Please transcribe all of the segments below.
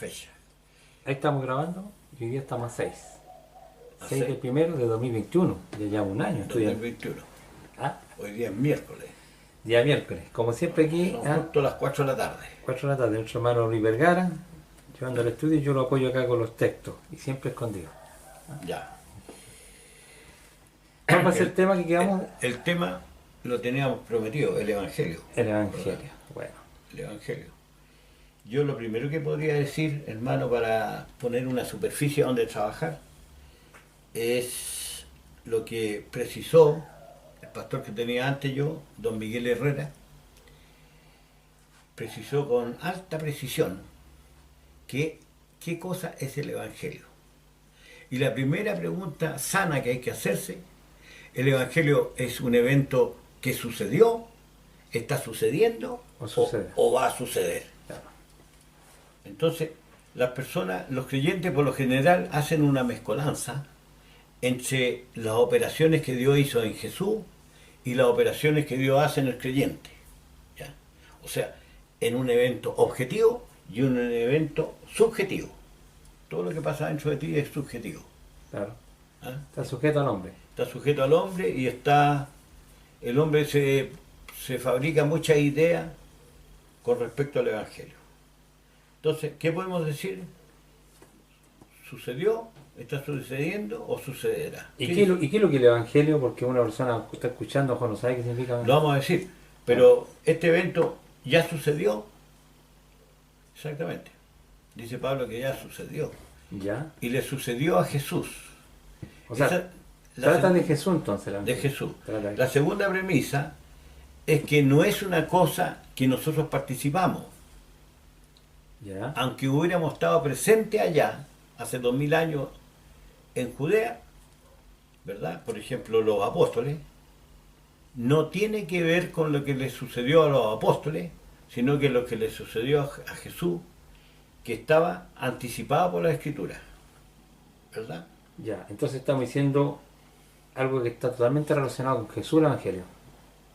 fecha. Ahí estamos grabando y hoy día estamos a 6. A 6 del seis. primero de 2021. Ya llevamos un año estudiando. 2021. Ah, Hoy día es miércoles. día miércoles. Como siempre aquí, Son justo las 4 de la tarde. 4 de la tarde, nuestro hermano Luis Vergara, llevando al estudio, y yo lo apoyo acá con los textos, y siempre escondido. Ya. ¿Cuál va a ser el tema que quedamos? El tema lo teníamos prometido, el Evangelio. El Evangelio. Bueno, El Evangelio. Yo lo primero que podría decir, hermano, para poner una superficie donde trabajar, es lo que precisó el pastor que tenía antes yo, don Miguel Herrera, precisó con alta precisión qué cosa es el Evangelio. Y la primera pregunta sana que hay que hacerse, ¿el Evangelio es un evento que sucedió, está sucediendo O sucede. o va a suceder? claro. Entonces, las personas, los creyentes por lo general hacen una mezcolanza entre las operaciones que Dios hizo en Jesús y las operaciones que Dios hace en el creyente. ¿Ya? O sea, en un evento objetivo y un evento subjetivo. Todo lo que pasa dentro de ti es subjetivo. Claro. ¿Ah? Está sujeto al hombre. Está sujeto al hombre y el hombre se fabrica muchas ideas con respecto al Evangelio. Entonces, ¿qué podemos decir? ¿Sucedió? ¿Está sucediendo o sucederá? ¿Y qué es lo que es el Evangelio? Porque una persona que está escuchando ojo, no sabe qué significa. Lo vamos a decir, pero este evento ya sucedió. Exactamente. Dice Pablo que ya sucedió. Ya. Y le sucedió a Jesús. O sea, Esa- trata seg- de Jesús entonces. El de Evangelio. Jesús. Trata de La segunda premisa es que no es una cosa que nosotros participamos. Ya. Aunque hubiéramos estado presentes allá, hace 2000 años, en Judea, ¿verdad? Por ejemplo, los apóstoles, no tiene que ver con lo que le sucedió a los apóstoles, sino que lo que le sucedió a Jesús, que estaba anticipado por la Escritura, ¿verdad? Ya. Entonces estamos diciendo algo que está totalmente relacionado con Jesús, el Evangelio.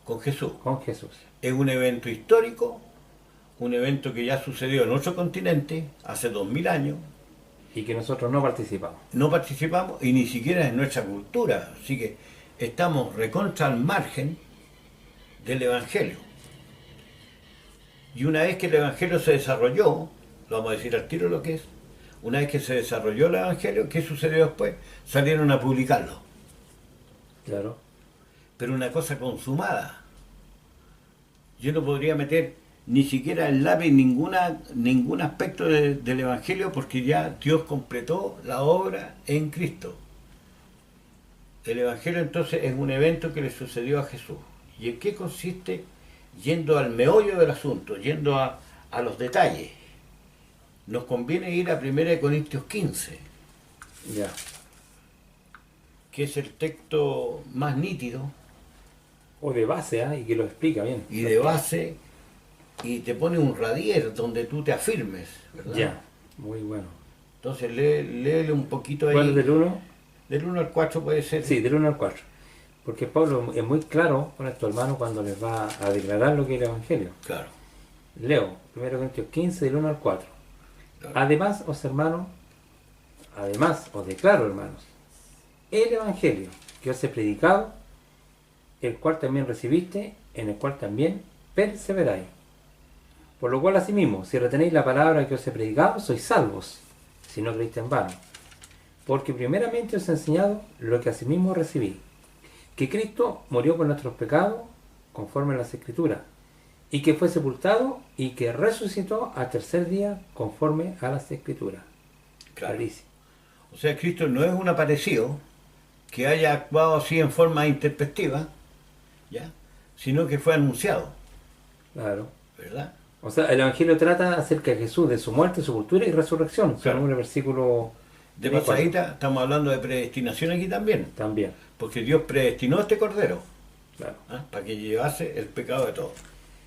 Con Jesús. Con Jesús. Es un evento histórico, un evento que ya sucedió en otro continente, hace 2000 años, Y que nosotros no participamos. no participamos y ni siquiera es nuestra cultura, así que estamos recontra al margen del Evangelio. Y una vez que el Evangelio se desarrolló, lo vamos a decir al tiro lo que es, una vez que se desarrolló el Evangelio, ¿qué sucedió después? Salieron a publicarlo, Claro. pero una cosa consumada. Yo no podría meter ni siquiera el lápiz en ningún aspecto del Evangelio porque ya Dios completó la obra en Cristo. El Evangelio entonces es un evento que le sucedió a Jesús. ¿Y en qué consiste? Yendo al meollo del asunto, yendo a los detalles. Nos conviene ir a 1 Corintios 15, Ya. que es el texto más nítido O de base, ¿ah? Y que lo explica bien. y de base, y te pone un radier donde tú te afirmes, ¿verdad? Ya. Muy bueno. Entonces léele un poquito ahí. ¿Cuál es del 1? Del 1 al 4 puede ser. Sí, del 1 al 4. Porque Pablo es muy claro con estos hermanos cuando les va a declarar lo que es el Evangelio. Claro. Leo, 1 Corintios 15, del 1 al 4. Claro. Además, os declaro, hermanos, el Evangelio que os he predicado, el cual también recibiste, en el cual también perseveráis. Por lo cual, asimismo, si retenéis la palabra que os he predicado, sois salvos, si no creíste en vano. Porque primeramente os he enseñado lo que asimismo recibí, que Cristo murió por nuestros pecados, conforme a las Escrituras, y que fue sepultado y que resucitó al tercer día, conforme a las Escrituras. Claro. Clarísimo. O sea, Cristo no es un aparecido que haya actuado así en forma introspectiva, ¿ya? Sino que fue anunciado, Claro. ¿verdad? O sea, el Evangelio trata acerca de Jesús, de su muerte, sepultura y resurrección. Claro. Según el versículo De 4. pasadita estamos hablando de predestinación aquí también, También. porque Dios predestinó a este cordero, Claro. ¿ah? Para que llevase el pecado de todos.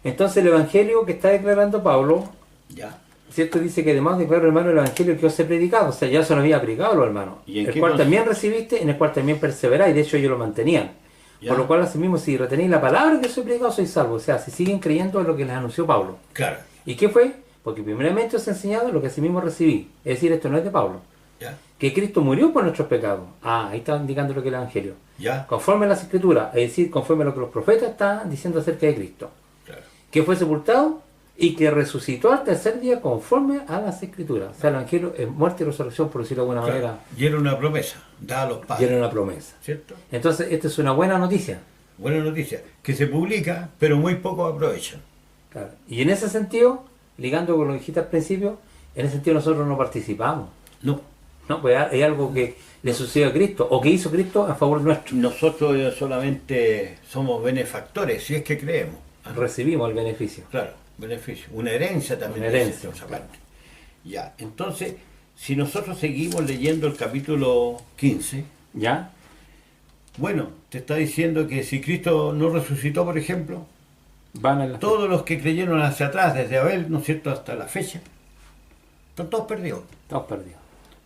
Entonces el Evangelio que está declarando Pablo, ¿Ya? ¿cierto? Dice que además declaro, hermano, el Evangelio que os he predicado. O sea, ya se lo había predicado los hermanos. ¿Y en El qué cual consiste? también recibiste, en el cual también perseveráis. De hecho, ellos lo mantenían. ¿Ya? Por lo cual, asimismo, si retenéis la palabra que os he predicado, sois salvos. O sea, si siguen creyendo en lo que les anunció Pablo. Claro. ¿Y qué fue? Porque primeramente os he enseñado lo que asimismo recibí. Es decir, esto no es de Pablo. ¿Ya? Que Cristo murió por nuestros pecados. Ahí está indicando lo que es el Evangelio. ¿Ya? Conforme a las Escrituras, es decir, conforme a lo que los profetas están diciendo acerca de Cristo. Claro. Que fue sepultado y que resucitó al tercer día conforme a las Escrituras. O sea, el Evangelio es muerte y resurrección, por decirlo de alguna Claro. manera. Y era una promesa, dada a los Y padres. era una promesa. ¿Cierto? Entonces, esta es una buena noticia. Buena noticia, que se publica, pero muy pocos aprovechan. Claro. Y en ese sentido, ligando con lo que dijiste al principio, en ese sentido nosotros no participamos. No. No, pues hay algo que le sucedió a Cristo, o que hizo Cristo a favor nuestro. Nosotros solamente somos benefactores, si es que creemos. ¿Ah? Recibimos el beneficio. Claro, beneficio. Una herencia también. Una herencia, dice esa claro. parte. Ya, entonces, si nosotros seguimos leyendo el capítulo 15, ¿Ya? bueno, te está diciendo que si Cristo no resucitó, por ejemplo, Van a la... todos los que creyeron hacia atrás, desde Abel, ¿no es cierto?, hasta la fecha, están todos perdidos, Todos perdidos.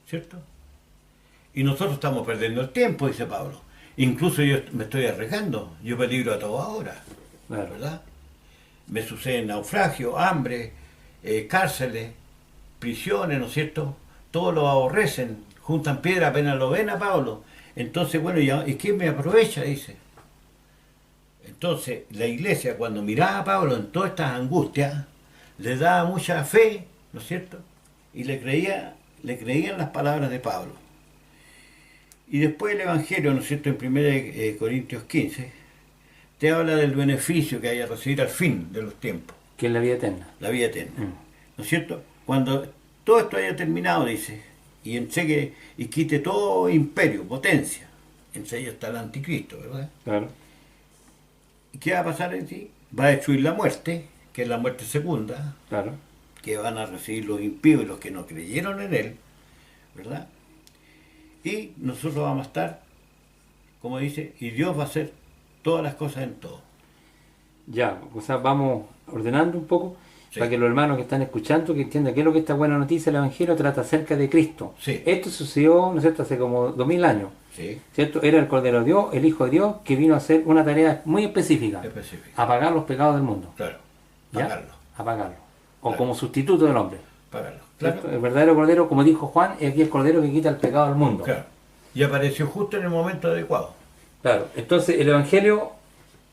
¿cierto? Y nosotros estamos perdiendo el tiempo, dice Pablo. Incluso yo me estoy arriesgando, yo peligro a toda hora, Claro. ¿verdad? Me suceden naufragios, hambre, cárceles, prisiones, ¿no es cierto? Todos lo aborrecen, juntan piedra apenas lo ven a Pablo. Entonces, bueno, ¿y quién me aprovecha? Dice. Entonces, la iglesia, cuando miraba a Pablo en todas estas angustias, le daba mucha fe, ¿no es cierto? Y le creían las palabras de Pablo. Y después el Evangelio, ¿no es cierto?, en 1 Corintios 15, te habla del beneficio que hay a recibir al fin de los tiempos, Que es la vida eterna. la vida eterna. ¿No es cierto? Cuando todo esto haya terminado, dice, y entregue y quite todo imperio, potencia, entre ellos está el anticristo, ¿verdad? Claro. ¿Y qué va a pasar en sí? Va a destruir la muerte, que es la muerte segunda, Claro. que van a recibir los impíos y los que no creyeron en él, ¿verdad? Y nosotros vamos a estar, como dice, y Dios va a hacer todas las cosas en todo. Ya, o sea, vamos ordenando un poco Sí. para que los hermanos que están escuchando que entiendan qué es lo que esta buena noticia del Evangelio trata acerca de Cristo. Sí. Esto sucedió, ¿no es cierto?, hace como 2000 años. Sí, ¿Cierto? Era el Cordero de Dios, el Hijo de Dios, que vino a hacer una tarea muy específica. específico. Apagar los pecados del mundo. Claro, ¿Ya? pagarlo, Apagarlo. O Claro. como sustituto del hombre. pagarlo. ¿Cierto? Claro, El verdadero Cordero, como dijo Juan, es aquí el Cordero que quita el pecado del mundo. claro. Y apareció justo en el momento adecuado. Claro. Entonces el Evangelio,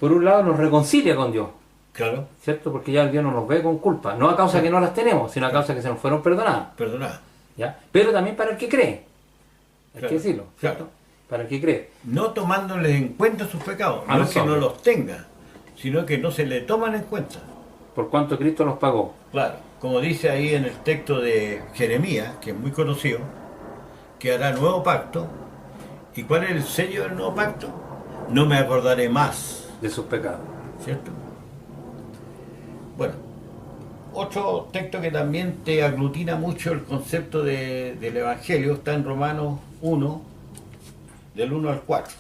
por un lado, nos reconcilia con Dios. Claro, ¿Cierto? Porque ya Dios no nos ve con culpa. No a causa que no las tenemos, sino a causa que se nos fueron perdonadas. perdonad. ¿Ya? Pero también para el que cree. Hay Claro, que decirlo. ¿Cierto? claro. Para el que cree. No tomándoles en cuenta sus pecados. A No los es que no hombres. los tenga, sino que no se le toman en cuenta. Por cuanto Cristo los pagó. Claro, como dice ahí en el texto de Jeremías, que es muy conocido, que hará nuevo pacto. ¿Y cuál es el sello del nuevo pacto? No me acordaré más, De sus pecados. ¿cierto? Bueno, otro texto que también te aglutina mucho el concepto del Evangelio está en Romanos 1, del 1 al 4.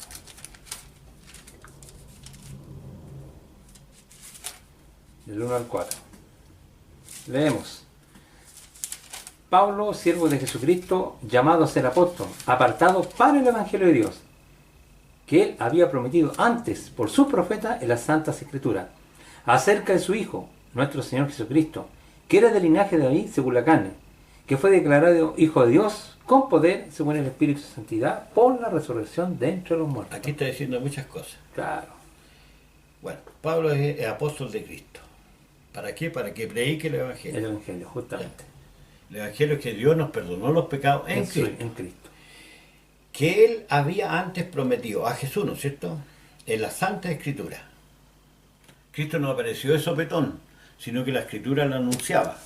Del 1 al 4. Leemos. Pablo, siervo de Jesucristo, llamado a ser apóstol, apartado para el Evangelio de Dios, que él había prometido antes por sus profetas en las Santas Escrituras, acerca de su Hijo, nuestro Señor Jesucristo, que era del linaje de David según la carne, que fue declarado Hijo de Dios con poder según el Espíritu de Santidad por la resurrección de entre los muertos. Aquí está diciendo muchas cosas. Claro, Bueno, Pablo es apóstol de Cristo. ¿Para qué? Para que predique el el Evangelio. Evangelio, justamente. El Evangelio es que Dios nos perdonó los pecados en Eso es, Cristo. en Cristo. Que Él había antes prometido a Jesús, ¿no es cierto?, en la Santa Escritura. Cristo no apareció de sopetón, sino que la Escritura lo anunciaba.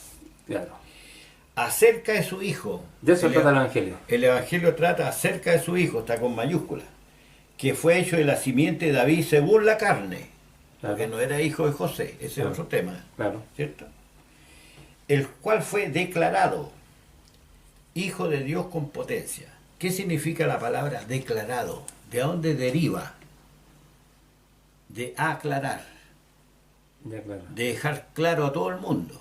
Claro. Acerca de su Hijo. De eso trata el Evangelio. El Evangelio trata acerca de su Hijo, está con mayúscula, que fue hecho de la simiente de David según la carne, Claro. porque no era hijo de José, ese Claro. es otro tema, Claro. ¿cierto? El cual fue declarado Hijo de Dios con potencia. ¿Qué significa la palabra declarado? ¿De dónde deriva? De aclarar, Ya, claro. de dejar claro a todo el mundo,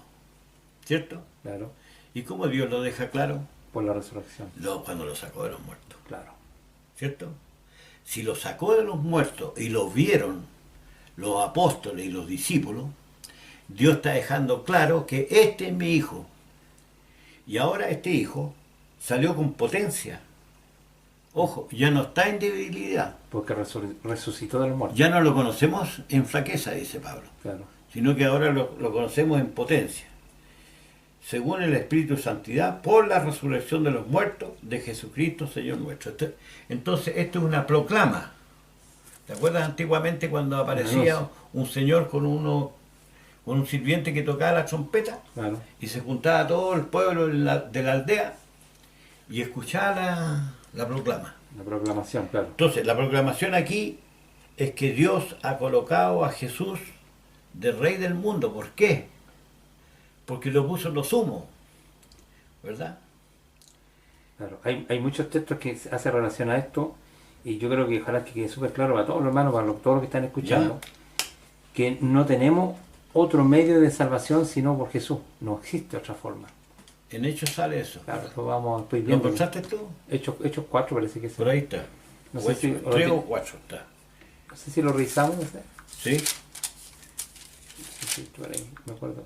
¿cierto? Claro. ¿Y cómo Dios lo deja claro? Por la resurrección. Cuando lo sacó de los muertos, Claro. ¿cierto? Si lo sacó de los muertos y lo vieron los apóstoles y los discípulos, Dios está dejando claro que este es mi hijo. Y ahora este hijo salió con potencia. Ojo, ya no está en debilidad. Porque resucitó de los muertos. Ya no lo conocemos en flaqueza, dice Pablo. Claro. Sino que ahora lo conocemos en potencia. Según el Espíritu de Santidad, por la resurrección de los muertos de Jesucristo, Señor nuestro. Entonces, esto es una proclama. ¿Te acuerdas antiguamente cuando aparecía un señor con un sirviente que tocaba la trompeta? Claro. Y se juntaba todo el pueblo de la aldea y escuchaba la proclama. La proclamación, claro. Entonces, la proclamación aquí es que Dios ha colocado a Jesús de Rey del mundo. ¿Por qué? Porque lo puso en lo sumo, ¿verdad? Claro. Hay muchos textos que hacen relación a esto, y yo creo que ojalá que quede súper claro para todos los hermanos, para todos los que están escuchando, que no tenemos otro medio de salvación sino por Jesús. No existe otra forma. En Hechos sale eso. Claro, lo vamos después ¿Lo viendo. encontraste tú? Hechos 4 parece que es. Por ahí está. No O sé si- 3 o 4 está. No sé si lo revisamos, no sé. ¿Sí? Sí, por ahí, me acuerdo.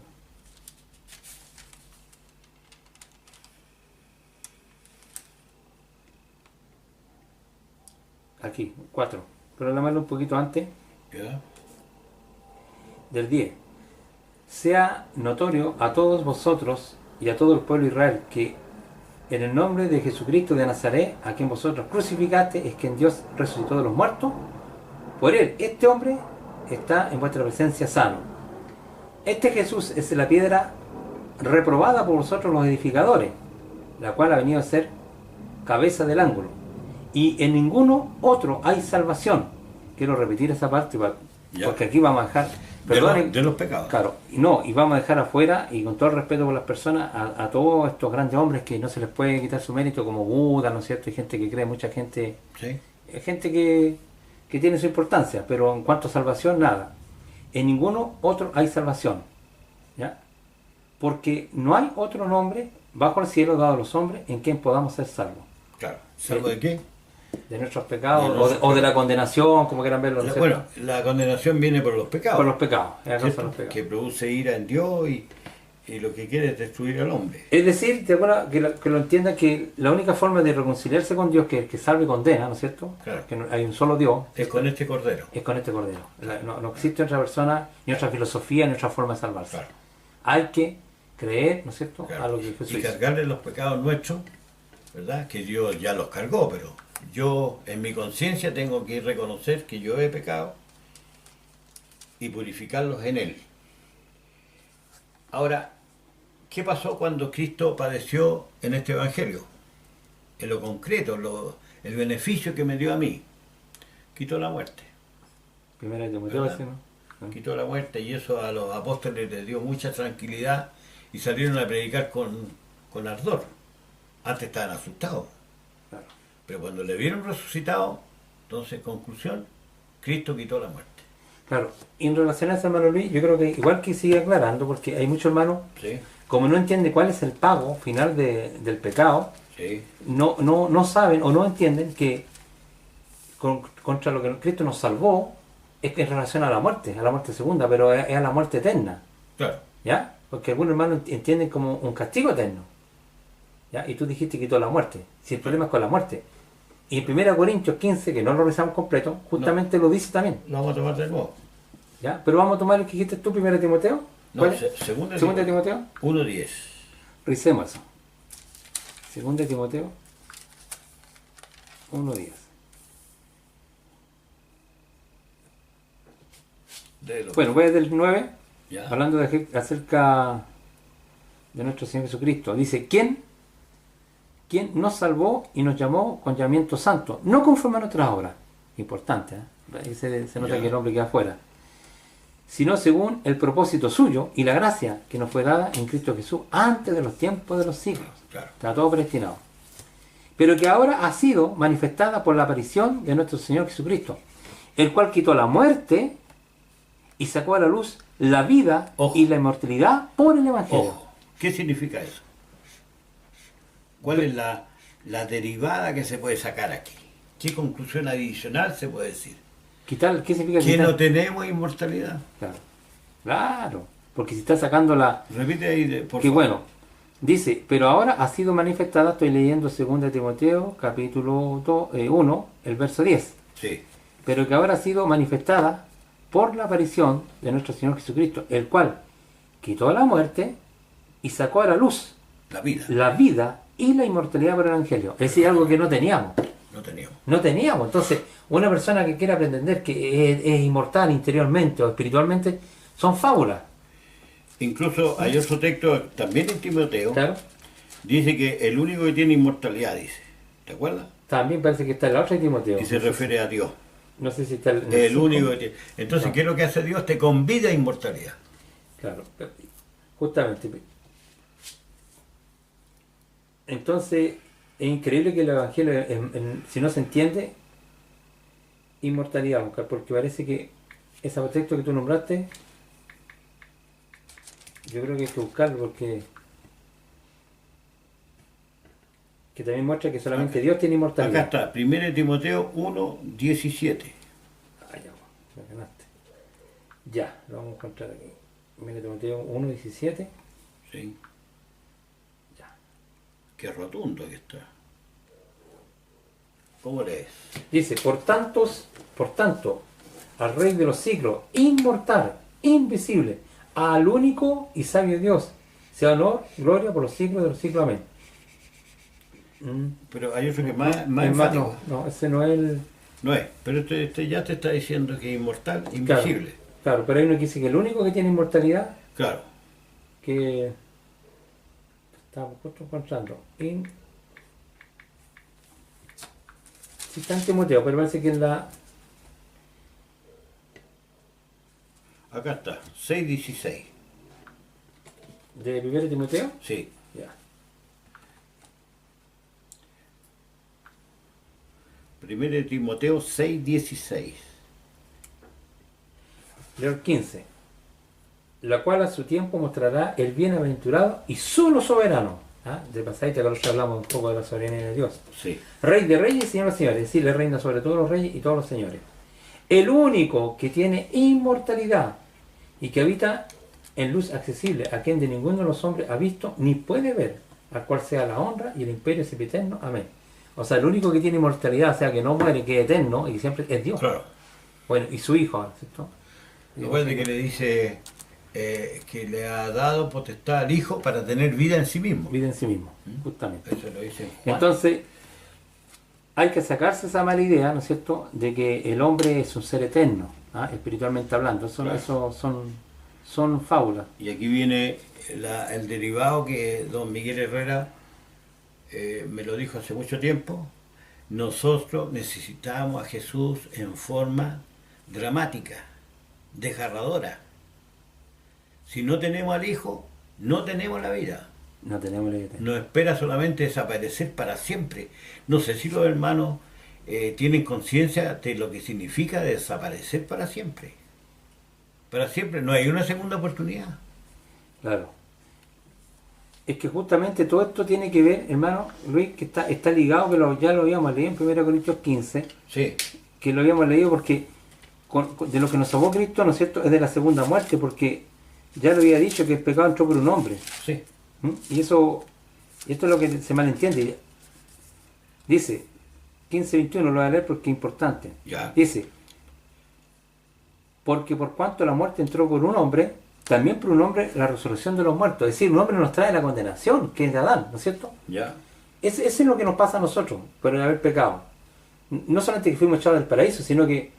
Aquí, 4. Pero la mano un poquito antes ¿Ya? del 10. Sea notorio a todos vosotros y a todo el pueblo de Israel que en el nombre de Jesucristo de Nazaret, a quien vosotros crucificaste, es quien Dios resucitó de los muertos. Por él, este hombre está en vuestra presencia sano. Este Jesús es la piedra reprobada por vosotros los edificadores, la cual ha venido a ser cabeza del ángulo. Y en ninguno otro hay salvación. Quiero repetir esa parte porque aquí vamos a dejar... De los pecados. Claro, y vamos a dejar afuera, y con todo el respeto por las personas, a todos estos grandes hombres que no se les puede quitar su mérito, como Buda, ¿no es cierto? Hay gente que cree, mucha gente, ¿Sí? gente que tiene su importancia, pero en cuanto a salvación, nada. En ninguno otro hay salvación, ¿ya? Porque no hay otro nombre bajo el cielo dado a los hombres en quien podamos ser salvos. Claro. ¿Salvo de qué? De nuestros pecados, De nuestros o de la condenación, como quieran verlo, ¿no es cierto? Bueno, la condenación viene por los pecados. Por los pecados, es la causa de ¿cierto? los pecados. Que produce ira en Dios y lo que quiere es destruir al hombre. Es decir, ¿te acuerdas? Que lo entiendan, que la única forma de reconciliarse con Dios, que salve y condena, ¿no es cierto? Claro. Que hay un solo Dios, Es con este cordero. es con este Cordero. No existe otra persona, ni otra filosofía, ni otra forma de salvarse. Claro. Hay que creer, ¿no es cierto?, Claro. a lo que Jesús Y hizo. cargarle los pecados nuestros, ¿verdad? Que Dios ya los cargó, pero yo en mi conciencia tengo que reconocer que yo he pecado y purificarlos en Él. Ahora, ¿qué pasó cuando Cristo padeció en este Evangelio? En lo concreto, el beneficio que me dio a mí. Quitó la muerte. Primera de Timoteo, ¿Verdad? ¿sí, no? Quitó la muerte y eso a los apóstoles les dio mucha tranquilidad y salieron a predicar con ardor. Antes estaban asustados. Claro. Pero cuando le vieron resucitado, entonces, en conclusión, Cristo quitó la muerte. Claro, y en relación a eso, hermano Luis, yo creo que igual que sigue aclarando, porque hay muchos hermanos, Sí, como no entienden cuál es el pago final del pecado, sí, no saben o no entienden que contra lo que Cristo nos salvó es que en relación a la muerte segunda, pero es a la muerte eterna, claro. ¿ya? Porque algunos hermanos entienden como un castigo eterno, ¿ya? Y tú dijiste que quitó la muerte, si el problema es con la muerte. Y en 1 Corintios 15, que no lo revisamos completo, justamente lo dice también, Lo vamos a tomar de nuevo. ¿ya? Pero vamos a tomar el que dijiste tú, 1 Timoteo. No, ¿Cuál es? segunda Segunda de Timoteo. 1:10. Revisemos eso. Segunda de Timoteo 1:10. Léelo. Bueno, voy desde el 9, Ya. hablando acerca de nuestro Señor Jesucristo. Dice, ¿quién nos salvó y nos llamó con llamamiento santo? No conforme a nuestras obras. Importante, ¿eh? Ahí se nota Ya. que el hombre queda afuera. Sino según el propósito suyo y la gracia que nos fue dada en Cristo Jesús antes de los tiempos de los siglos. Claro. Está todo predestinado. Pero que ahora ha sido manifestada por la aparición de nuestro Señor Jesucristo, el cual quitó la muerte y sacó a la luz la vida Ojo. y la inmortalidad por el Evangelio. Ojo, ¿qué significa eso? ¿Cuál es la derivada que se puede sacar aquí? ¿Qué conclusión adicional se puede decir? ¿Qué significa Que quitar? no tenemos inmortalidad. Claro. Claro. Porque si está sacando la... Repite ahí, por Que favor. bueno, dice, pero ahora ha sido manifestada, estoy leyendo 2 Timoteo, capítulo 1, el verso 10, Sí, pero que ahora ha sido manifestada por la aparición de nuestro Señor Jesucristo, el cual quitó la muerte y sacó a la luz la vida. la vida y la inmortalidad por el Evangelio. Es decir, algo que no teníamos. No teníamos. No teníamos. Entonces, una persona que quiera pretender que es inmortal interiormente o espiritualmente, son fábulas. Incluso hay otro texto, también en Timoteo, Claro. dice que el único que tiene inmortalidad, dice. ¿Te acuerdas? También parece que está en la otra de Timoteo. Y se refiere a Dios. No sé si está en El cinco. único que tiene. Entonces, No. ¿qué es lo que hace Dios? Te convida a inmortalidad. Claro. Justamente. Entonces, es increíble que el Evangelio, si no se entiende, inmortalidad, Oscar, porque parece que ese texto que tú nombraste, yo creo que hay que buscarlo porque que también muestra que solamente Dios tiene Acá inmortalidad. está, 1 Timoteo 1:17. Ah, ya, me ganaste. Ya, lo vamos a encontrar aquí. Mira, Timoteo 1:17. Sí, Ya. qué rotundo que está. ¿Cómo lees? Dice, por tanto, al Rey de los siglos, inmortal, invisible, al único y sabio Dios, sea honor, gloria por los siglos de los siglos. Amén. Pero hay otro que más Es enfático. no, ese no es el... No es, pero este ya te está diciendo que es inmortal, invisible. Claro, pero hay uno que dice que el único que tiene inmortalidad, Claro. que estamos justo encontrando, sí está en Timoteo, pero parece que en la... Acá está, 6:16. ¿De 1 Timoteo? Sí. Ya. 1 Timoteo 6:16. Leo el 15. La cual a su tiempo mostrará el bienaventurado y solo soberano. ¿Ah? De pasadita que nosotros hablamos un poco de la soberanía de Dios. Sí. Rey de reyes y señor de señores. Es decir, le reina sobre todos los reyes y todos los señores. El único que tiene inmortalidad y que habita en luz accesible, a quien de ninguno de los hombres ha visto ni puede ver, al cual sea la honra y el imperio sempiterno. Amén. O sea, el único que tiene inmortalidad, o sea, que no muere, que es eterno y que siempre es Dios. Claro. Bueno, y su hijo, ¿no es cierto? Recuerde que le dice que le ha dado potestad al Hijo para tener vida en sí mismo. Vida en sí mismo, justamente. Eso lo dice Juan. Entonces, hay que sacarse esa mala idea, ¿no es cierto?, de que el hombre es un ser eterno, ¿ah? Espiritualmente hablando. Claro. Eso son fábulas. Y aquí viene el derivado que don Miguel Herrera me lo dijo hace mucho tiempo. Nosotros necesitamos a Jesús en forma dramática, desgarradora. Si no tenemos al Hijo, no tenemos la vida. No tenemos la idea. Nos espera solamente desaparecer para siempre. No sé si los hermanos tienen conciencia de lo que significa desaparecer para siempre. Para siempre, no hay una segunda oportunidad. Claro. Es que justamente todo esto tiene que ver, hermano Luis, que está ligado, que ya lo habíamos leído en 1 Corintios 15, Sí, que lo habíamos leído porque de lo que nos salvó Cristo, ¿no es cierto?, es de la segunda muerte, porque ya lo había dicho que el pecado entró por un hombre. sí. Y esto es lo que se malentiende. Dice, 15:21, lo voy a leer porque es importante. Ya. Dice, porque por cuanto la muerte entró por un hombre, también por un hombre la resurrección de los muertos. Es decir, un hombre nos trae la condenación, que es de Adán, ¿no es cierto? Ya. Ese es lo que nos pasa a nosotros, por el haber pecado. No solamente que fuimos echados del paraíso, sino que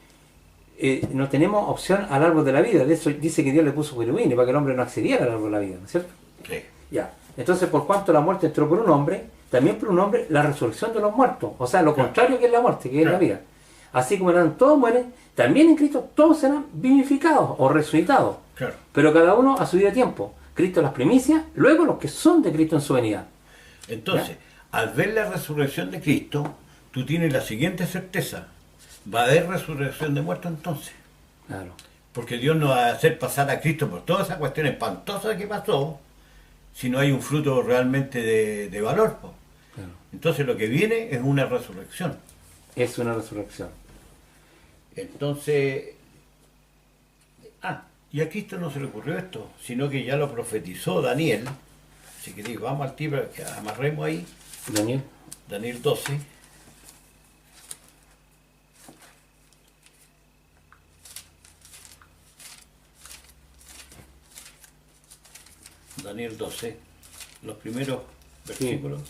no tenemos opción al árbol de la vida. De eso dice que Dios le puso querubines para que el hombre no accediera al árbol de la vida, ¿no es cierto? Sí. Ya. Entonces, por cuanto la muerte entró por un hombre, también por un hombre la resurrección de los muertos. O sea, lo contrario que es la muerte, que es la vida. Así como todos mueren, también en Cristo todos serán vivificados o resucitados. Claro. Pero cada uno a su debido tiempo. Cristo las primicias, luego los que son de Cristo en su venida. Entonces, al ver la resurrección de Cristo, tú tienes la siguiente certeza. Va a haber resurrección de muertos entonces. Claro. Porque Dios no va a hacer pasar a Cristo por todas esas cuestiones espantosas que pasó, si no hay un fruto realmente de valor. Po. Claro. Entonces lo que viene es una resurrección. Es una resurrección. Entonces, Y a Cristo no se le ocurrió esto, sino que ya lo profetizó Daniel. Así que digo, vamos al libro, que amarremos ahí. Daniel. Daniel 12. Daniel 12, los primeros versículos.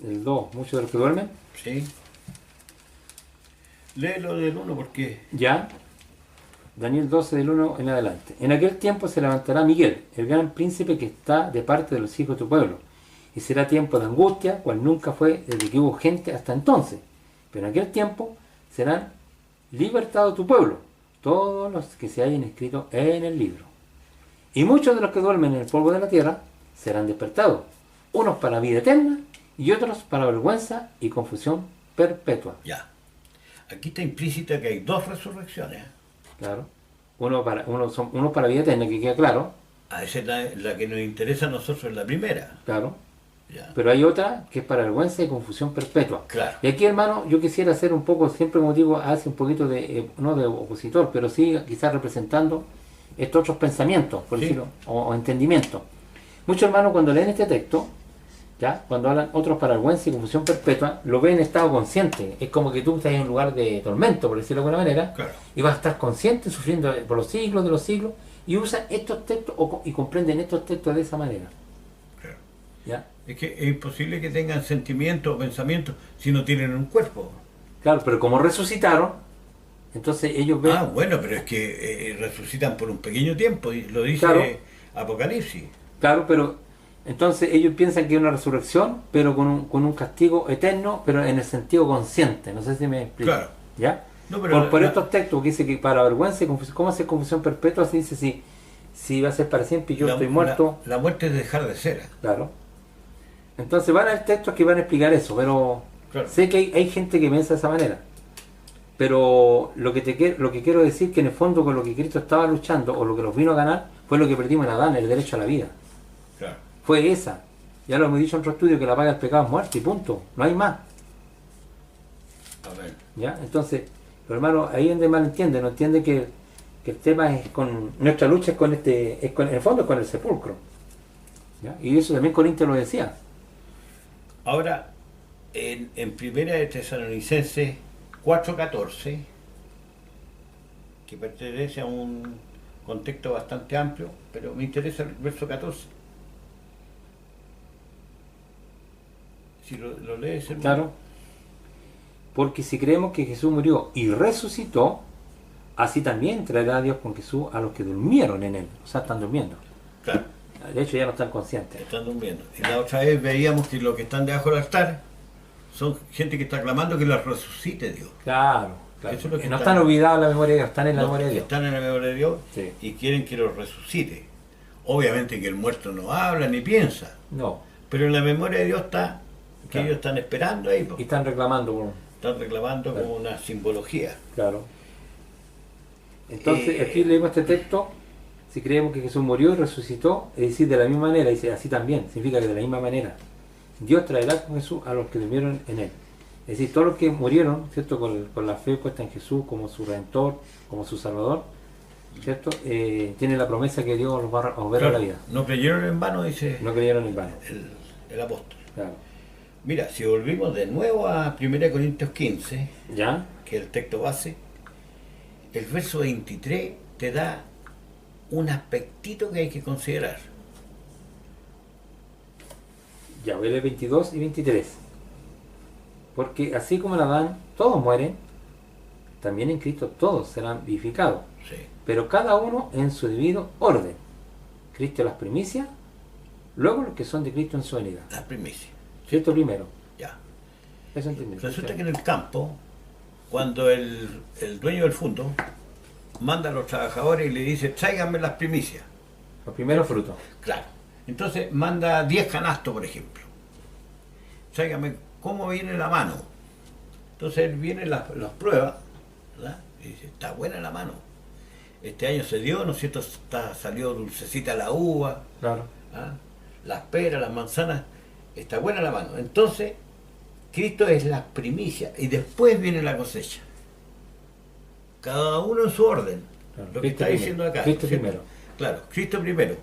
El 2, muchos de los que duermen. Sí. Léelo del 1 porque... Ya. Daniel 12 del 1 en adelante. En aquel tiempo se levantará Miguel, el gran príncipe que está de parte de los hijos de tu pueblo. Y será tiempo de angustia, cual nunca fue desde que hubo gente hasta entonces. Pero en aquel tiempo serán libertados tu pueblo, todos los que se hayan escrito en el libro. Y muchos de los que duermen en el polvo de la tierra serán despertados, unos para vida eterna y otros para vergüenza y confusión perpetua. Ya. Aquí está implícita que hay dos resurrecciones. Claro. Uno para vida eterna, que queda claro. Esa es la que nos interesa a nosotros, es la primera. Claro. Ya. Pero hay otra que es para vergüenza y confusión perpetua. Claro. Y aquí, hermano, yo quisiera hacer un poco, siempre como digo, hace un poquito de, no de opositor, pero sí quizás representando estos otros pensamientos, por Sí. decirlo, o entendimientos. Muchos hermanos cuando leen este texto, ya, cuando hablan otros para vergüenza y confusión perpetua, lo ven en estado consciente. Es como que tú estás en un lugar de tormento, por decirlo de alguna manera, Claro. y vas a estar consciente, sufriendo por los siglos de los siglos, y usan estos textos y comprenden estos textos de esa manera. Claro. ¿Ya? Es que es imposible que tengan sentimientos o pensamientos si no tienen un cuerpo. Claro, pero como resucitaron, entonces ellos ven... Ah, bueno, pero es que resucitan por un pequeño tiempo, y lo dice Claro. Apocalipsis. Claro, pero entonces ellos piensan que es una resurrección, pero con un castigo eterno, pero en el sentido consciente. No sé si me explico. Claro. ¿Ya? No, pero Por estos textos que dice que para vergüenza y confusión, ¿cómo hacer confusión perpetua? Se dice si va a ser para siempre y yo estoy muerto. La muerte es dejar de ser. Claro. Entonces van a haber textos que van a explicar eso, pero Claro. sé que hay gente que piensa de esa manera. Pero lo que quiero decir que en el fondo con lo que Cristo estaba luchando, o lo que nos vino a ganar, fue lo que perdimos en Adán, el derecho a la vida. Claro. Fue esa. Ya lo hemos dicho en otro estudio, que la paga del pecado es muerte y punto. No hay más. Amén. ¿Ya? Entonces, los hermanos, ahí es donde mal entienden, no entiende que el tema es con nuestra lucha es con en el fondo es con el sepulcro. ¿Ya? Y eso también Corintios lo decía. Ahora, en Primera de Tesalonicenses 4:14, que pertenece a un contexto bastante amplio, pero me interesa el verso 14. Si lo lees, hermano. Claro. Porque si creemos que Jesús murió y resucitó, así también traerá a Dios con Jesús a los que durmieron en él. O sea, están durmiendo. Claro, De hecho, ya no están conscientes. están durmiendo. Y la otra vez veíamos que los que están debajo del altar son gente que está clamando que los resucite Dios. Claro, claro. Eso es lo que No está- están olvidados en la memoria de Dios, están en la No, memoria de Dios. están en la memoria de Dios Sí. y quieren que los resucite. Obviamente que el muerto no habla ni piensa, No. pero en la memoria de Dios está que Claro. ellos están esperando ahí, po. Y están reclamando por... Están reclamando Claro. como una simbología. Claro. Entonces, Eh, aquí leemos este texto, si creemos que Jesús murió y resucitó, es decir, de la misma manera, dice así también, significa que de la misma manera, Dios traerá con Jesús a los que durmieron en él. Es decir, todos los que murieron, ¿cierto? Con la fe puesta en Jesús como su Redentor, como su Salvador, ¿cierto? Tienen la promesa que Dios los va a volver a la Claro, vida. no creyeron en vano, dice No creyeron en vano. el apóstol. Claro. Mira, si volvimos de nuevo a 1 Corintios 15, ¿Ya? que es el texto base, el verso 23 te da un aspectito que hay que considerar. Ya, voy a leer 22 y 23. Porque así como en Adán todos mueren, también en Cristo todos serán vivificados, Sí. pero cada uno en su debido orden. Cristo las primicias, luego los que son de Cristo en su venida. La primicia. ¿Cierto? Primero. Ya. Eso entendí. Resulta que en el campo, cuando el dueño del fondo manda a los trabajadores y le dice, tráiganme las primicias. Los primeros frutos. Claro. Entonces manda 10 canastos, por ejemplo. Tráigame cómo viene la mano. Entonces él viene, las pruebas, ¿verdad? Y dice, está buena la mano. Este año se dio, ¿no es cierto? Salió dulcecita la uva, Claro. ¿ah? Las peras, las manzanas, está buena la mano. Entonces, Cristo es la primicia y después viene la cosecha. Cada uno en su orden. Claro. Lo que Cristo está primero. diciendo acá. Cristo ¿cierto? primero. Claro, Cristo primero.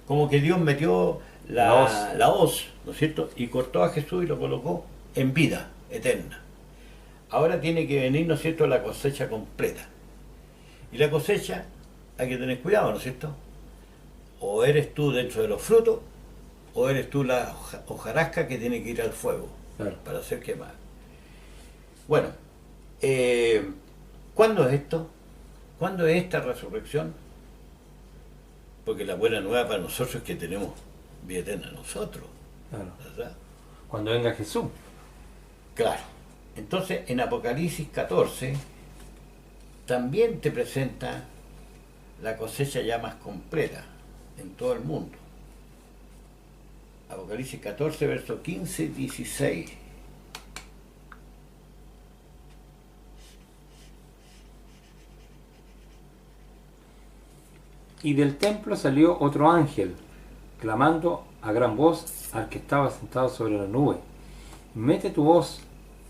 Como que Dios metió La la hoz, ¿no es cierto? Y cortó a Jesús y lo colocó en vida eterna. Ahora tiene que venir, ¿no es cierto?, la cosecha completa. Y la cosecha hay que tener cuidado, ¿no es cierto? O eres tú dentro de los frutos, o eres tú la hojarasca que tiene que ir al fuego Claro. para ser quemada. Bueno, ¿cuándo es esto? ¿Cuándo es esta resurrección? Porque la buena nueva para nosotros es que tenemos vida eterna nosotros, Claro. ¿verdad? Cuando venga Jesús. Claro. Entonces, en Apocalipsis 14 también te presenta la cosecha ya más completa en todo el mundo. Apocalipsis 14, versos 15 y 16. Y del templo salió otro ángel, clamando a gran voz al que estaba sentado sobre la nube: mete tu hoz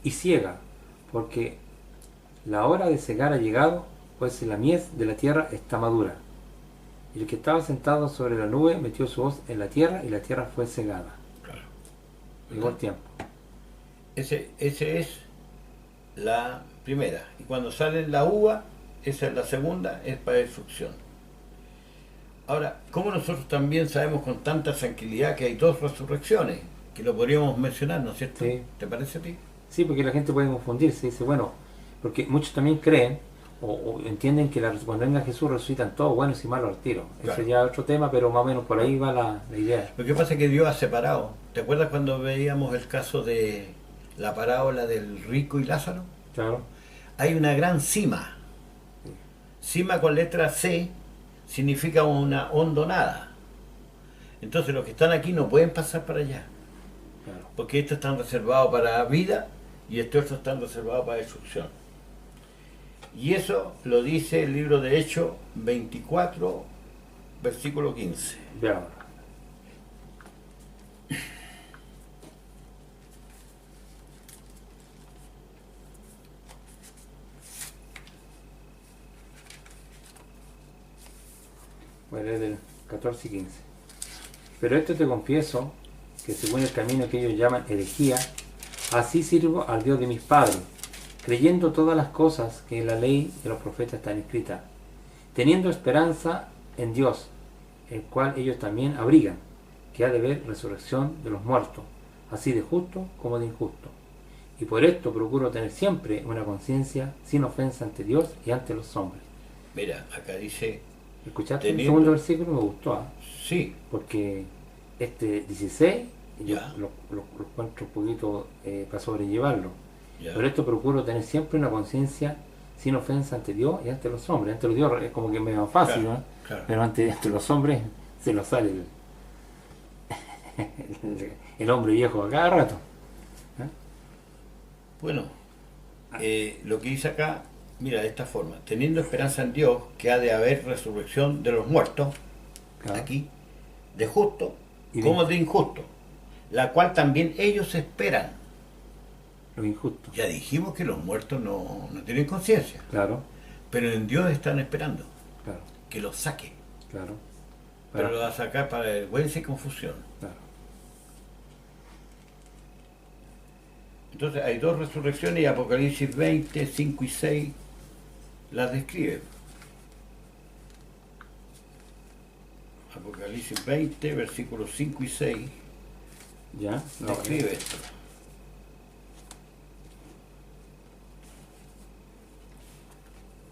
y ciega, porque la hora de cegar ha llegado, pues la mies de la tierra está madura. Y el que estaba sentado sobre la nube metió su hoz en la tierra, y la tierra fue cegada. Claro. Llegó el tiempo. Ese es la primera. Y cuando sale la uva, esa es la segunda, es para destrucción. Ahora, ¿cómo nosotros también sabemos con tanta tranquilidad que hay dos resurrecciones? Que lo podríamos mencionar, ¿no es cierto? Sí. ¿Te parece a ti? Sí, porque la gente puede confundirse. Dice, bueno, porque muchos también creen o entienden que cuando venga Jesús resucitan todos buenos y malos al tiro. Claro. Eso ya es otro tema, pero más o menos por ahí va la idea. Lo que pasa es que Dios ha separado. ¿Te acuerdas cuando veíamos el caso de la parábola del rico y Lázaro? Claro. Hay una gran cima. Cima con letra C significa una hondonada. Entonces los que están aquí no pueden pasar para allá. Claro. Porque estos están reservados para vida y estos otros están reservados para destrucción. Y eso lo dice el libro de Hechos 24, versículo 15. Veamos. Voy a leer del 14 y 15. Pero esto te confieso, que según el camino que ellos llaman herejía, así sirvo al Dios de mis padres, creyendo todas las cosas que en la ley de los profetas están escritas, teniendo esperanza en Dios, el cual ellos también abrigan, que ha de haber resurrección de los muertos, así de justo como de injusto. Y por esto procuro tener siempre una conciencia sin ofensa ante Dios y ante los hombres. Mira, acá dice, ¿Escuchaste el Teniendo- segundo versículo? Me gustó, ¿ah? sí, Porque este 16 yo Ya. lo encuentro un poquito para sobrellevarlo. ya, Pero esto procuro tener siempre una conciencia sin ofensa ante Dios y ante los hombres. Ante los dios es como que me va fácil, Claro, ¿no? claro. Pero ante los hombres se nos sale el hombre viejo a cada rato. Bueno, lo que dice acá, mira, de esta forma, teniendo esperanza en Dios, que ha de haber resurrección de los muertos, Claro. aquí, de justo Y como de injusto, la cual también ellos esperan. Lo injusto. Ya dijimos que los muertos no tienen conciencia, Claro, pero en Dios están esperando claro, que los saque, claro. pero lo va a sacar para vergüenza y confusión. Claro. Entonces hay dos resurrecciones y Apocalipsis 20, 5 y 6 las describe. Apocalipsis 20, versículos 5 y 6 ¿Ya? No, describe esto.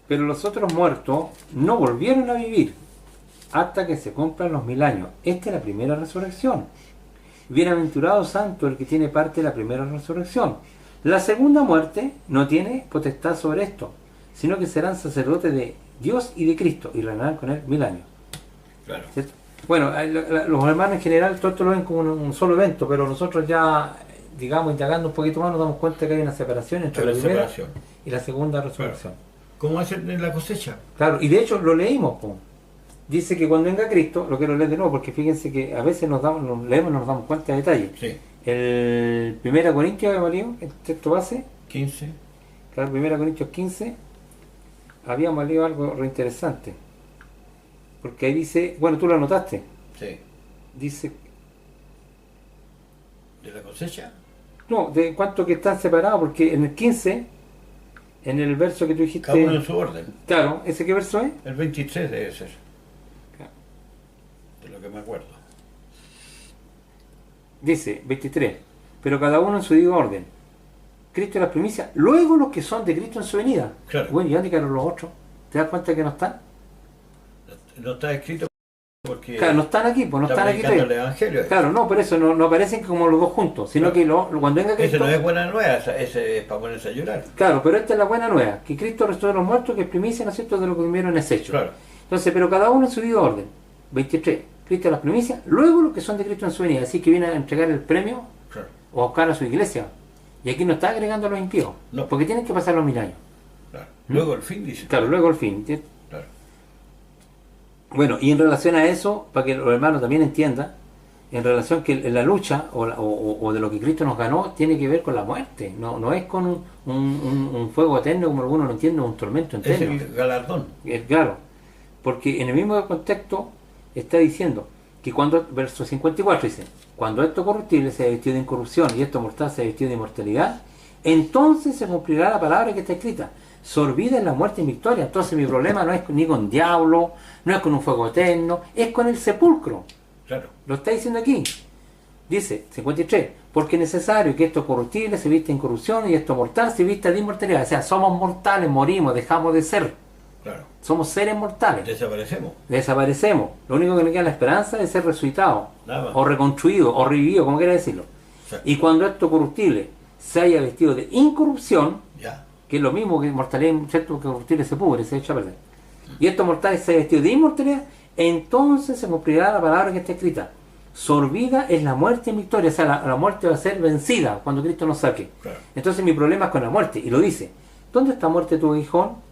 Pero los otros muertos no volvieron a vivir hasta que se cumplan los 1000 años. Esta es la primera resurrección. Bienaventurado santo el que tiene parte de la primera resurrección. La segunda muerte no tiene potestad sobre esto, sino que serán sacerdotes de Dios y de Cristo y reinarán con él 1000 años. Claro. ¿Cierto? Bueno, los hermanos en general todo esto lo ven como un solo evento, pero nosotros ya, digamos, indagando un poquito más nos damos cuenta que hay una separación entre Hay la una primera separación. y la segunda resurrección. ¿Cómo hacen en la cosecha? Claro, y de hecho lo leímos, po. Dice que cuando venga Cristo, lo quiero leer de nuevo porque fíjense que a veces nos leemos y nos damos cuenta de detalles. Sí, El 1 Corintios, el texto base, 15. claro, 1 Corintios 15, habíamos leído algo reinteresante. Porque ahí dice, bueno, tú lo anotaste. Sí. Dice, ¿De la cosecha? no, de cuánto que están separados, porque en el 15, en el verso que tú dijiste... Cada uno en su orden. Claro, ¿ese qué verso es? El 23 debe ser, Claro. de lo que me acuerdo. Dice, 23, pero cada uno en su debido orden. Cristo es la primicia, luego los que son de Cristo en su venida. Claro. Bueno, ¿y dónde quedaron los otros? ¿Te das cuenta que no están? No está escrito porque Claro, no están aquí, pues no está están aquí. predicando el Evangelio. Claro, no, por eso no aparecen como los dos juntos, sino que cuando venga Cristo... Ese no es buena nueva, ese es para ponerse a llorar. Claro, pero esta es la buena nueva, que Cristo resucitó de los muertos, que es primicia, ¿no es cierto?, de lo que durmieron es hecho. Claro. Entonces, pero cada uno en su debido orden. 23, Cristo es la primicia, luego los que son de Cristo en su venida, así que viene a entregar el premio Claro. o a buscar a su iglesia. Y aquí no está agregando a los impíos, No. porque tienen que pasar los 1000 años. Claro. Luego el fin dice. Claro, luego el fin. Claro. Bueno, y en relación a eso, para que los hermanos también entiendan, en relación que la lucha o de lo que Cristo nos ganó tiene que ver con la muerte, no es con un fuego eterno como algunos lo entienden, un tormento Es eterno. el galardón. Claro, porque en el mismo contexto está diciendo que cuando, verso 54 dice, cuando esto corruptible sea vestido de incorrupción y esto mortal sea vestido de inmortalidad, entonces se cumplirá la palabra que está escrita. Sorbida en la muerte y victoria. Entonces mi problema no es ni con diablo, no es con un fuego eterno, es con el sepulcro. Claro. Lo está diciendo aquí. Dice 53, porque es necesario que esto corruptible se vista de incorrupción y esto mortal se vista de inmortalidad. O sea, somos mortales, morimos, dejamos de ser. Claro. Somos seres mortales. Desaparecemos. Desaparecemos. Lo único que nos queda es la esperanza de ser resucitado, Nada más. o reconstruido, o revivido, como quiera decirlo. Exacto. Y cuando esto corruptible se haya vestido de incorrupción, Ya. que es lo mismo que mortalidad, ¿cierto? Que corruptible se pudre, se echa a perder. Y estos mortales se haya vestido de inmortalidad, entonces se cumplirá la palabra que está escrita. Sorbida es la muerte en victoria, o sea, la muerte va a ser vencida cuando Cristo nos saque. Claro. Entonces mi problema es con la muerte, y lo dice. ¿Dónde está muerte tu aguijón?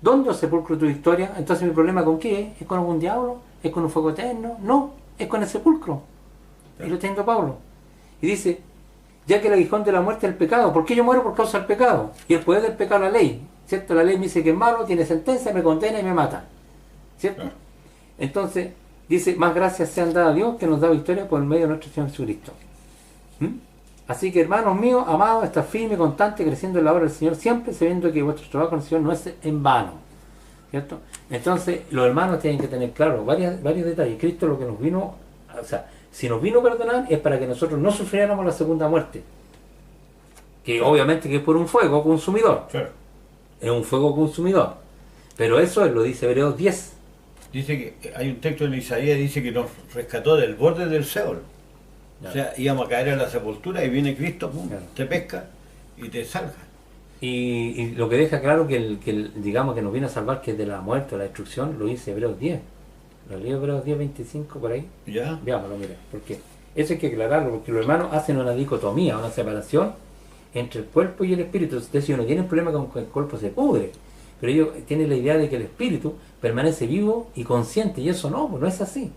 ¿Dónde el sepulcro tu victoria? Entonces mi problema con qué es? ¿Es con algún diablo? ¿Es con un fuego eterno? No, es con el sepulcro. Y lo tengo Pablo. Y dice, ya que el aguijón de la muerte es el pecado, ¿por qué yo muero por causa del pecado? Y el poder del pecado la ley, ¿cierto? La ley me dice que es malo, tiene sentencia, me condena y me mata, ¿cierto? Claro. Entonces, dice, más gracias sean dadas a Dios que nos da victoria por el medio de nuestro Señor Jesucristo. ¿Mm? Así que, hermanos míos, amados, está firme, constante, creciendo en la obra del Señor, siempre sabiendo que vuestro trabajo en el Señor no es en vano, ¿cierto? Entonces, los hermanos tienen que tener claro varios detalles. Cristo lo que nos vino, o sea, si nos vino a perdonar es para que nosotros no sufriéramos la segunda muerte, que obviamente que es por un fuego consumidor, Claro. es un fuego consumidor, pero eso lo dice Hebreos 10. Dice que hay un texto en Isaías dice que nos rescató del borde del Seol. O sea, íbamos a caer en la sepultura y viene Cristo, pum, Claro. te pesca y te salva. Y lo que deja claro que digamos que nos viene a salvar, que es de la muerte o la destrucción, lo dice Hebreos 10. Lo leo Hebreos 10, 25 por ahí. ¿Ya? Veámoslo, mira, porque eso hay que aclararlo, porque los hermanos hacen una dicotomía, una separación entre el cuerpo y el espíritu. Entonces ellos no tienen problema con que el cuerpo se pudre, pero ellos tienen la idea de que el espíritu permanece vivo y consciente, y eso no es así.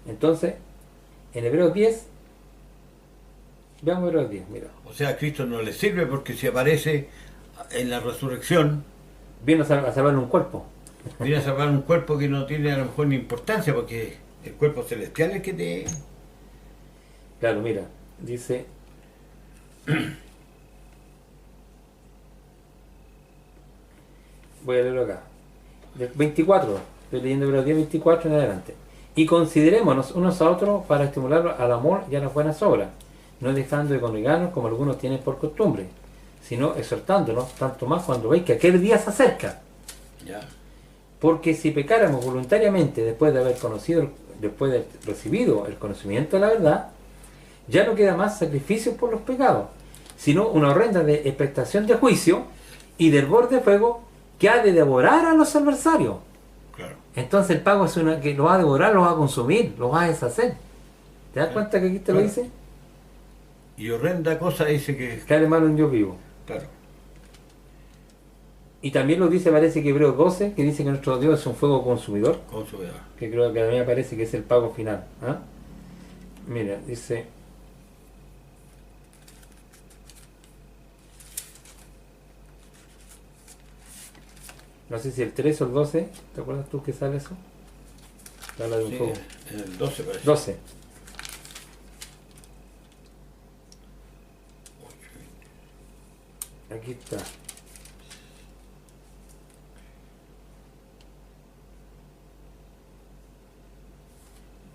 Entonces, en Hebreos 10, veamos Hebreos 10, mira. O sea, a Cristo no le sirve porque si aparece en la resurrección, Viene a salvar un cuerpo. viene a salvar un cuerpo que no tiene a lo mejor ni importancia porque el cuerpo celestial es que te... Claro, mira, dice... Voy a leerlo acá. Del 24, estoy leyendo Hebreos 10, 24 en adelante. Y considerémonos unos a otros para estimularlos al amor y a las buenas obras, no dejando de congregarnos como algunos tienen por costumbre, sino exhortándonos tanto más cuando veis que aquel día se acerca. Ya. Porque si pecáramos voluntariamente después de haber recibido el conocimiento de la verdad, ya no queda más sacrificio por los pecados, sino una horrenda expectación de juicio y del borde de fuego que ha de devorar a los adversarios. Claro. Entonces el pago es que lo va a devorar, lo va a consumir, lo va a deshacer. ¿Te das cuenta que aquí te lo Claro. dice? Y horrenda cosa dice que... Que ale malo en Dios vivo. Claro. Y también lo dice, parece que Hebreos 12, que dice que nuestro Dios es un fuego consumidor, Con su edad. que creo que a mí me parece que es el pago final. ¿Ah? Mira, dice... No sé si el 13 o el 12, ¿te acuerdas tú que sale eso? Habla de un Sí, fuego. en el 12 parece. 12. Aquí está.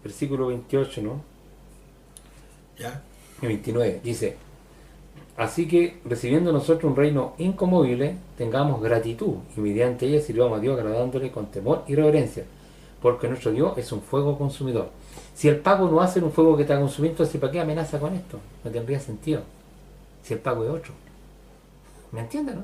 Versículo 28, ¿no? ¿Ya? Y 29. Dice: así que, recibiendo nosotros un reino inconmovible, tengamos gratitud y mediante ella sirvamos a Dios agradándole con temor y reverencia, porque nuestro Dios es un fuego consumidor. Si el pago no hace un fuego que te va a consumir, entonces ¿para qué amenaza con esto? No tendría sentido. Si el pago es otro. ¿Me entiendes, no?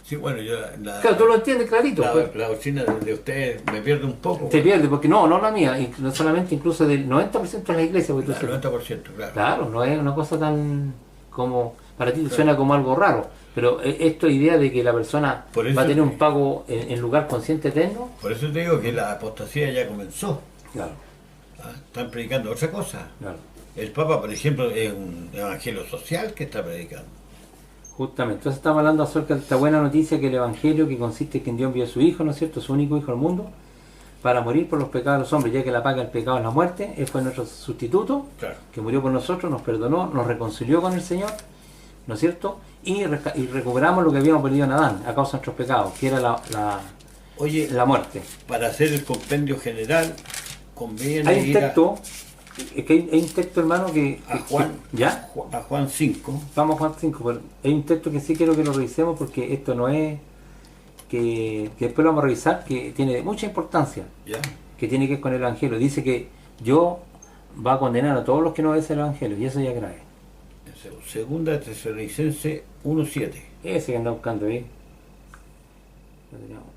Sí, bueno, yo Claro, tú lo entiendes clarito. Pues. la doctrina de usted me pierde un poco. Te pierdes, porque no la mía, y no solamente incluso del 90% de las iglesias. Porque tú El sepas. 90%, claro. Claro, no es una cosa tan como, para ti suena como algo raro, pero esto idea de que la persona Por eso va a tener un pago en lugar consciente eterno. Por eso te digo que la apostasía ya comenzó. Claro, ¿Ah? Están predicando otra cosa. claro. El Papa, por ejemplo, es un evangelio social que está predicando. Justamente, entonces estamos hablando acerca de esta buena noticia, que el Evangelio, que consiste en que Dios envió a su Hijo, ¿no es cierto?, su único Hijo al mundo, para morir por los pecados de los hombres, ya que la paga del pecado es la muerte. Él fue nuestro sustituto, Claro. que murió por nosotros, nos perdonó, nos reconcilió con el Señor, ¿no es cierto?, y recuperamos lo que habíamos perdido en Adán a causa de nuestros pecados, que era Oye, la muerte. para hacer el compendio general, conviene Hay un ir texto, es que hay un texto, hermano, a Juan, ¿ya? a Juan 5. Vamos a Juan 5, pero hay un texto que sí quiero que lo revisemos, porque esto no es, que después lo vamos a revisar, que tiene mucha importancia, ¿Ya? que tiene que ver con el Evangelio. Dice que Dios va a condenar a todos los que no obedecen el Evangelio, y eso ya es grave. Segunda de Tesalonicenses 1:7. Ese que anda buscando ahí. Lo teníamos.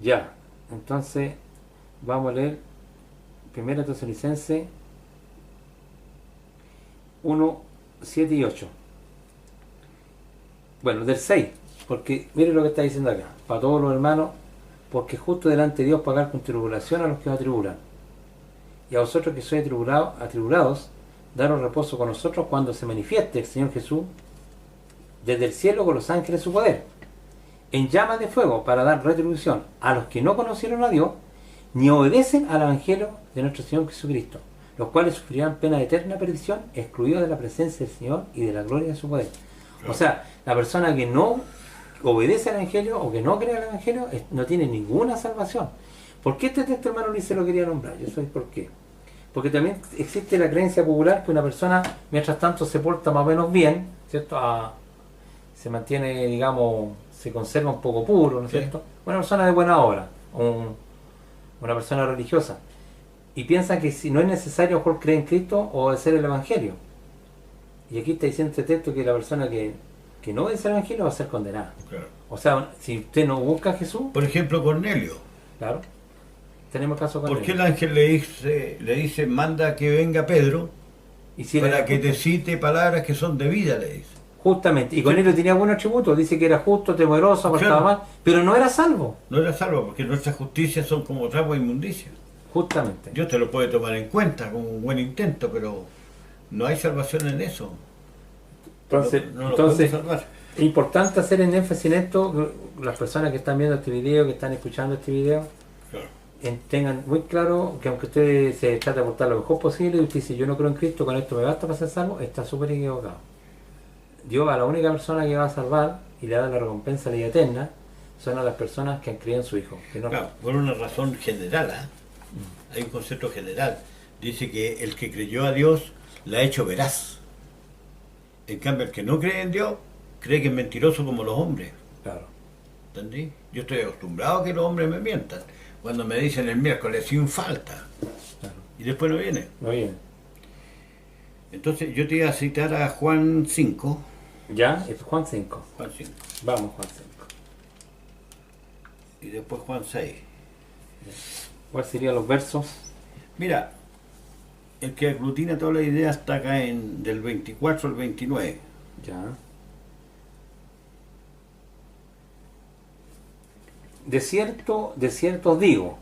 Ya, entonces vamos a leer Primera Tesalonicenses 1, 7 y 8. Bueno, del 6, porque mire lo que está diciendo acá, para todos los hermanos, porque justo delante de Dios pagar con tribulación a los que os atribulan, y a vosotros que sois atribulados, daros reposo con nosotros cuando se manifieste el Señor Jesús desde el cielo con los ángeles de su poder, en llamas de fuego, para dar retribución a los que no conocieron a Dios, ni obedecen al Evangelio de nuestro Señor Jesucristo, los cuales sufrirán pena de eterna perdición, excluidos de la presencia del Señor y de la gloria de su poder. Claro. O sea, la persona que no obedece al Evangelio o que no cree al Evangelio no tiene ninguna salvación. ¿Por qué este texto, hermano Luis, se lo quería nombrar? Yo soy por qué. Porque también existe la creencia popular que una persona, mientras tanto, se porta más o menos bien, ¿cierto? Se mantiene, digamos, se conserva un poco puro, ¿no es cierto? Una persona de buena obra, una persona religiosa. Y piensa que si no es necesario, mejor creer en Cristo o obedecer el Evangelio. Y aquí está diciendo este texto que la persona que no obedece el Evangelio va a ser condenada. Claro. O sea, si usted no busca a Jesús, Por ejemplo, Cornelio. claro, tenemos caso con ¿Por él. qué el ángel le dice, manda que venga Pedro Y si para era que justo, te cite palabras que son de vida, le dice? justamente, y con él tenía buenos atributos, dice que era justo, temeroso, apartaba Claro. mal, pero no era salvo, No era salvo, porque nuestras justicias son como trapo de inmundicia. justamente. Dios te lo puede tomar en cuenta como un buen intento, pero no hay salvación en eso. Entonces, no lo podemos salvar. es importante hacer en énfasis en esto, las personas que están viendo este video, que están escuchando este video, Claro. tengan muy claro que aunque usted se trate de aportar lo mejor posible y usted dice yo no creo en Cristo, con esto me basta para ser salvo, está súper equivocado. Dios a la única persona que va a salvar y le da la recompensa a la vida eterna son a las personas que han creído en su Hijo. Que no, Claro, por una razón general, ¿ah? Hay un concepto general. Dice que el que creyó a Dios la ha hecho veraz. En cambio, el que no cree en Dios, cree que es mentiroso como los hombres. claro. ¿Entendí? Yo estoy acostumbrado a que los hombres me mientan. Cuando me dicen el miércoles sin falta. Claro. Y después no viene. Muy bien. Entonces yo te iba a citar a Juan 5. Ya, es Juan 5. Juan 5. Vamos, Juan 5. Y después Juan 6. ¿Cuáles serían los versos? Mira, el que aglutina toda la idea está acá del 24 al 29. Ya. De cierto os digo,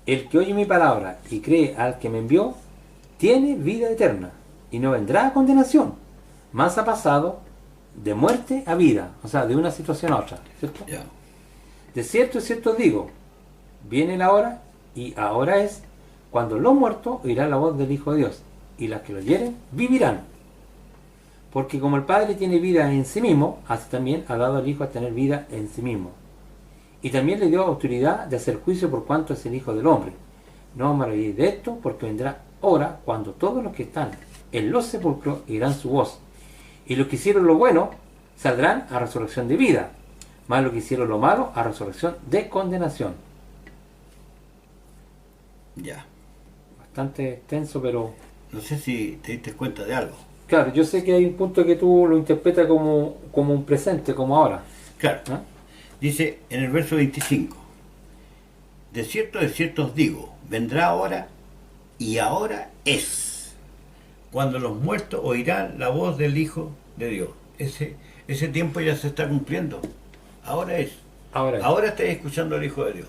el que oye mi palabra y cree al que me envió, tiene vida eterna y no vendrá a condenación, mas ha pasado de muerte a vida, o sea, de una situación a otra, ¿cierto? Ya. De cierto os digo, viene la hora, y ahora es, cuando los muertos oirán la voz del Hijo de Dios, y las que lo oyeren vivirán. Porque como el Padre tiene vida en sí mismo, así también ha dado al Hijo a tener vida en sí mismo. Y también le dio autoridad de hacer juicio por cuanto es el Hijo del Hombre. No os maravilléis de esto, porque vendrá hora cuando todos los que están en los sepulcros oirán su voz. Y los que hicieron lo bueno saldrán a resurrección de vida, mas los que hicieron lo malo a resurrección de condenación. Ya. Bastante extenso, pero No sé si te diste cuenta de algo. claro, yo sé que hay un punto que tú lo interpretas como un presente, como ahora. Claro. ¿Ah? Dice en el verso 25, de cierto os digo, vendrá ahora y ahora es, cuando los muertos oirán la voz del Hijo de Dios. Ese tiempo ya se está cumpliendo. Ahora es. Ahora es. Ahora estáis escuchando al Hijo de Dios.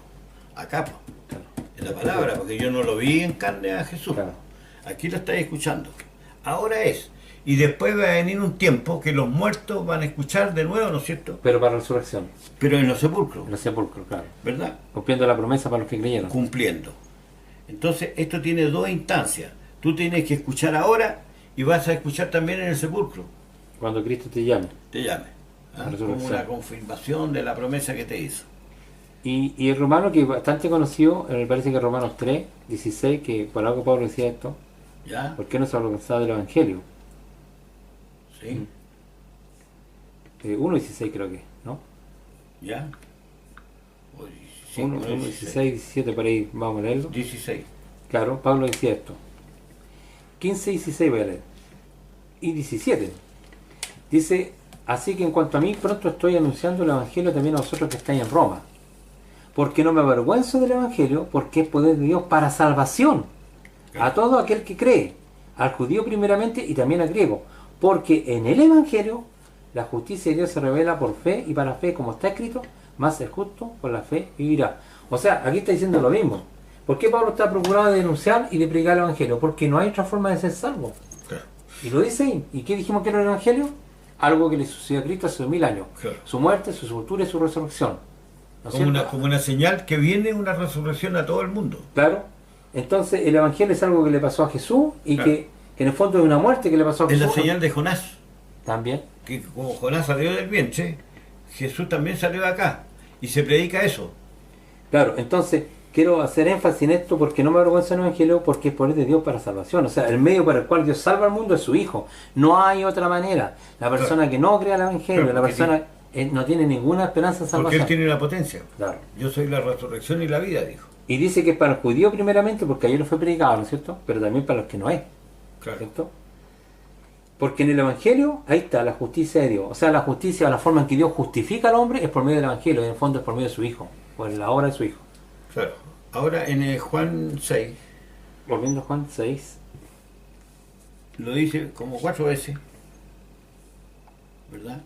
Acá, pues, Claro. en la palabra, porque yo no lo vi en carne a Jesús. Claro. Aquí lo estáis escuchando. Ahora es. Y después va a venir un tiempo que los muertos van a escuchar de nuevo, ¿no es cierto? Pero para resurrección, Pero en los sepulcros, en los sepulcros, claro. ¿verdad? Cumpliendo la promesa para los que creyeron. Cumpliendo. Entonces, esto tiene dos instancias. Tú tienes que escuchar ahora y vas a escuchar también en el sepulcro. Cuando Cristo te llame. Te llame. La Como resurrección. una confirmación de la promesa que te hizo. Y el romano, que es bastante conocido, me parece que Romanos 3, 16, que por algo Pablo decía esto, ¿Ya? ¿por qué no se ha alcanzado del Evangelio? ¿Sí? 1.16 creo que, ¿no? ¿Ya? O 1, 16, 17, por ahí vamos a leerlo. 16. Claro, Pablo decía esto. 15 y 16 voy a leer. Y 17. Dice, así que en cuanto a mí, pronto estoy anunciando el Evangelio también a vosotros que estáis en Roma. Porque no me avergüenzo del Evangelio, porque es poder de Dios para salvación a todo aquel que cree, al judío primeramente y también al griego. Porque en el Evangelio la justicia de Dios se revela por fe y para fe, como está escrito, más el justo por la fe vivirá. O sea, aquí está diciendo lo mismo. ¿Por qué Pablo está procurado de denunciar y de predicar el Evangelio? Porque no hay otra forma de ser salvo. Claro. Y lo dice ahí. ¿Y qué dijimos que era el Evangelio? Algo que le sucedió a Cristo hace 2000 años. Claro. Su muerte, su sepultura y su resurrección. ¿No es Como cierto? una señal que viene una resurrección a todo el mundo. Claro. Entonces el Evangelio es algo que le pasó a Jesús y Claro. que en el fondo es una muerte que le pasó a Es Jesús. la señal de Jonás. También. Que como Jonás salió del vientre, Jesús también salió de acá. Y se predica eso. Claro, entonces quiero hacer énfasis en esto porque no me avergüenza el Evangelio, porque es poder de Dios para salvación. O sea, el medio para el cual Dios salva al mundo es su Hijo. No hay otra manera. La persona que no crea el Evangelio, Claro, la porque persona no tiene ninguna esperanza de Porque salvación. Él tiene la potencia. Claro. Yo soy la resurrección y la vida, dijo. Y dice que es para el judío primeramente, porque ayer lo fue predicado, ¿no es cierto? Pero también para los que no es, Claro. ¿cierto? Porque en el Evangelio, ahí está la justicia de Dios. O sea, la justicia, la forma en que Dios justifica al hombre es por medio del Evangelio, y en el fondo es por medio de su Hijo, por la obra de su Hijo. Claro. Ahora en el Juan 6 Volviendo a Juan 6, lo dice como 4 veces. ¿Verdad?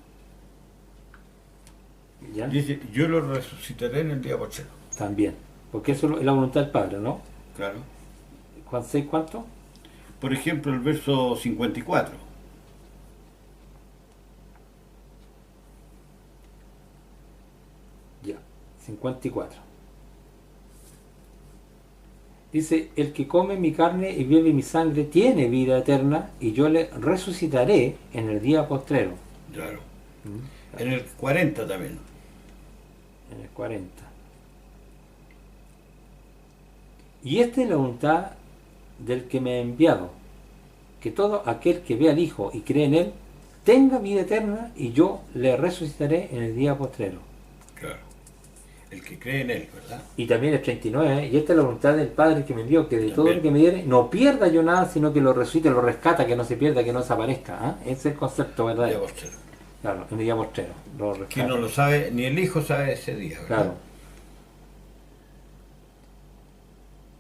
¿ya? Dice, yo lo resucitaré en el día postrero. También. Porque eso es la voluntad del Padre, ¿no? Claro. Juan 6, ¿cuánto? Por ejemplo, el verso 54. Ya, 54. Dice, el que come mi carne y bebe mi sangre tiene vida eterna y yo le resucitaré en el día postrero. Claro. En el 40 también. En el 40. Y esta es la voluntad del que me ha enviado, que todo aquel que ve al Hijo y cree en Él, tenga vida eterna y yo le resucitaré en el día postrero. Claro. El que cree en Él, ¿verdad? Y también el 39, y esta es la voluntad del Padre que me envió, que de todo También. lo que me diere, no pierda yo nada, sino que lo resucite, lo rescata, que no se pierda, que no desaparezca. ¿Ah? Ese es el concepto, ¿verdad? Día postrero. Claro, en el día postrero. Lo Que rescata. no lo sabe, ni el Hijo sabe ese día, ¿verdad? Claro.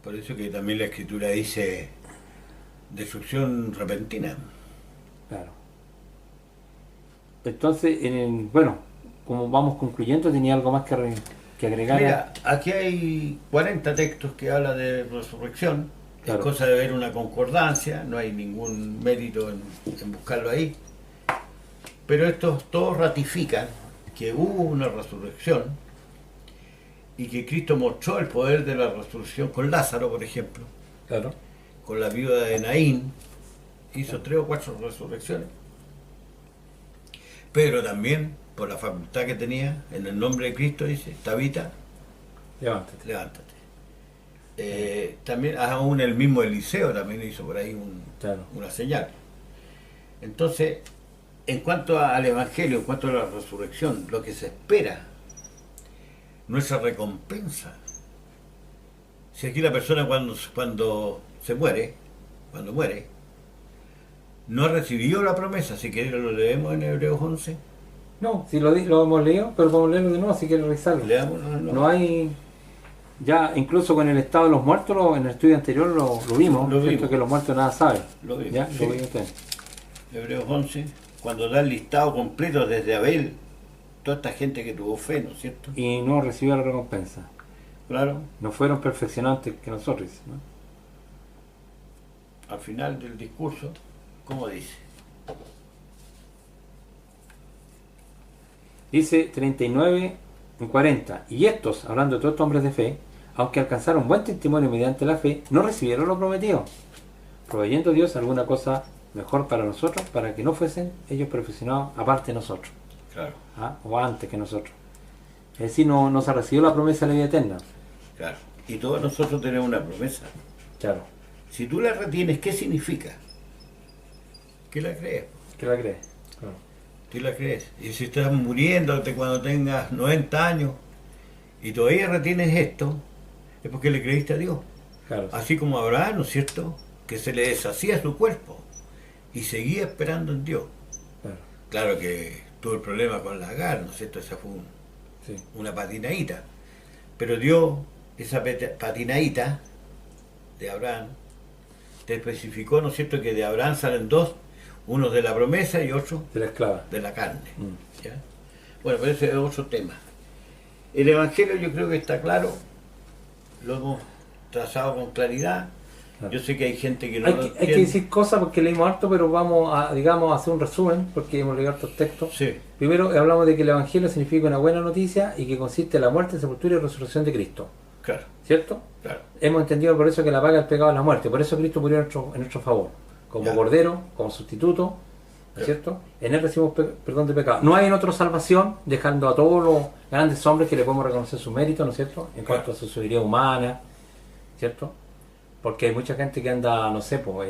Por eso que también la Escritura dice destrucción repentina. Claro. Entonces, bueno, como vamos concluyendo, tenía algo más que agregar. Mira, aquí hay 40 textos que hablan de resurrección. Claro. Es cosa de ver una concordancia, no hay ningún mérito en buscarlo ahí. Pero estos todos ratifican que hubo una resurrección y que Cristo mostró el poder de la resurrección con Lázaro, por ejemplo, Claro. con la viuda de Naín, hizo 3 o 4 resurrecciones. Pedro también, por la facultad que tenía, en el nombre de Cristo, dice, Tabita, Levántate. levántate. También, aún el mismo Eliseo también hizo por ahí Claro. una señal. Entonces, en cuanto al Evangelio, en cuanto a la resurrección, lo que se espera, nuestra recompensa. Si aquí la persona cuando se muere, cuando muere, no ha recibido la promesa, si querés lo leemos en Hebreos 11, No, si lo hemos leído, pero podemos leerlo de nuevo si quieres revisarlo. leámoslo de nuevo. No hay... Ya, incluso con el estado de los muertos, en el estudio anterior lo vimos, Lo ¿cierto? vimos. Que los muertos nada saben. Lo vimos, ¿Ya? sí. Lo vimos usted. Hebreos 11, cuando da el listado completo desde Abel, toda esta gente que tuvo fe, ¿no es cierto? Y no recibió la recompensa. Claro, No fueron perfeccionantes que nosotros, ¿no? al final del discurso, ¿cómo dice? Dice 39 en 40. Y estos, hablando de todos estos hombres de fe, aunque alcanzaron buen testimonio mediante la fe, no recibieron lo prometido, proveyendo Dios alguna cosa mejor para nosotros, para que no fuesen ellos perfeccionados aparte de nosotros, Claro, o antes que nosotros. Es decir, no se recibió la promesa de la vida eterna. claro. Y todos nosotros tenemos una promesa. Claro. Si tú la retienes, ¿qué significa? ¿Qué la crees? ¿Qué la crees? Claro. ¿Tú la crees? Y si estás muriéndote cuando tengas 90 años y todavía retienes esto, es porque le creíste a Dios. Claro. Así como Abraham, ¿no es cierto? Que se le deshacía su cuerpo y seguía esperando en Dios. Claro. Claro que tuvo el problema con la Agar, ¿no es cierto? Esa fue Sí. una patinadita. Pero Dios, esa patinadita de Abraham, te especificó, ¿no es cierto?, que de Abraham salen dos, uno de la promesa y otro De la esclava. de la carne. Mm. ¿Ya? Bueno, pero ese es otro tema. El Evangelio yo creo que está claro, lo hemos trazado con claridad. Claro. Yo sé que hay gente que no Hay lo que, hay que entiende. decir cosas porque leímos harto, pero vamos a, digamos, a hacer un resumen, porque hemos leído hartos textos. Sí, Primero hablamos de que el Evangelio significa una buena noticia y que consiste en la muerte, sepultura y resurrección de Cristo. claro, ¿Cierto? claro. Hemos entendido por eso que la paga del pecado es la muerte. Por eso Cristo murió en nuestro favor. Como Ya. cordero, como sustituto. ¿No es Ya. cierto? En él recibimos perdón de pecado. No hay en otra salvación, dejando a todos los grandes hombres que le podemos reconocer su mérito, ¿no es cierto? En Claro. cuanto a su sabiduría humana, ¿cierto? Porque hay mucha gente que anda, no sé, por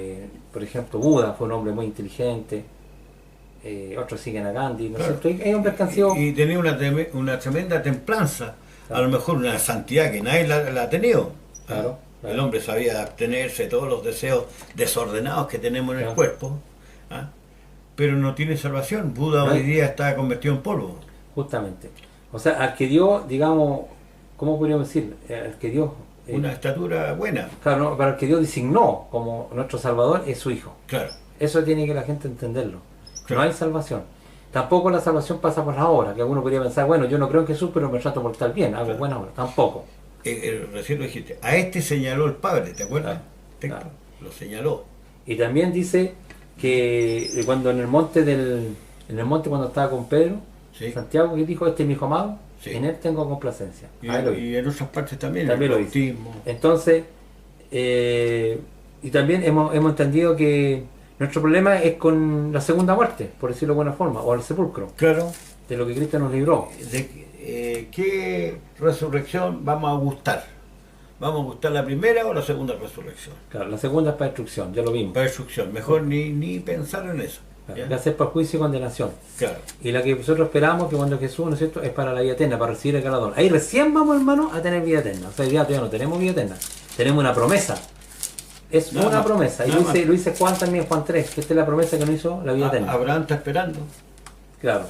ejemplo, Buda fue un hombre muy inteligente, otros siguen a Gandhi, ¿no es Claro. cierto? Hay hombres que han sido... Y tenía una tremenda templanza, Claro. a lo mejor una santidad que nadie la ha tenido. Claro, claro. El hombre sabía abstenerse de todos los deseos desordenados que tenemos en el Claro. cuerpo, ¿ah? Pero no tiene salvación. Buda No hoy hay- día está convertido en polvo. Justamente. O sea, al que Dios, digamos, ¿cómo podríamos decir? Al que Dios... Una estatura buena, claro, no, para el que Dios designó como nuestro Salvador es su Hijo. claro. Eso tiene que la gente entenderlo. Claro. No hay salvación. Tampoco la salvación pasa por la obra, que alguno podría pensar, bueno, yo no creo en Jesús, pero me trato por estar bien, hago Claro. buena obra. Tampoco. Recién lo dijiste. A este señaló el Padre, ¿te acuerdas? Claro, Texto. claro. Lo señaló. Y también dice que cuando en el monte cuando estaba con Pedro, Sí. Santiago, que dijo, este es mi hijo amado, Sí. en él tengo complacencia. Y, Ahí lo dice. y en otras partes también, También el lo dice. bautismo. Entonces, y también hemos entendido que nuestro problema es con la segunda muerte, por decirlo de alguna forma, o el sepulcro, Claro. de lo que Cristo nos libró. ¿Qué resurrección vamos a gustar? ¿Vamos a gustar la primera o la segunda resurrección? Claro, la segunda es para destrucción, ya lo vimos. Para destrucción. Mejor ni pensar en eso. Claro, ¿ya? que hacer para juicio y condenación. Claro. Y la que nosotros esperamos, que cuando Jesús, ¿no es cierto?, es para la vida eterna, para recibir el galardón. Ahí recién vamos, hermano, a tener vida eterna. O sea, ya todavía no tenemos vida eterna. Tenemos una promesa. Es Nada una más, promesa. Y nada lo dice Juan también, Juan 3, que esta es la promesa que nos hizo la vida eterna. Abraham está esperando. Claro,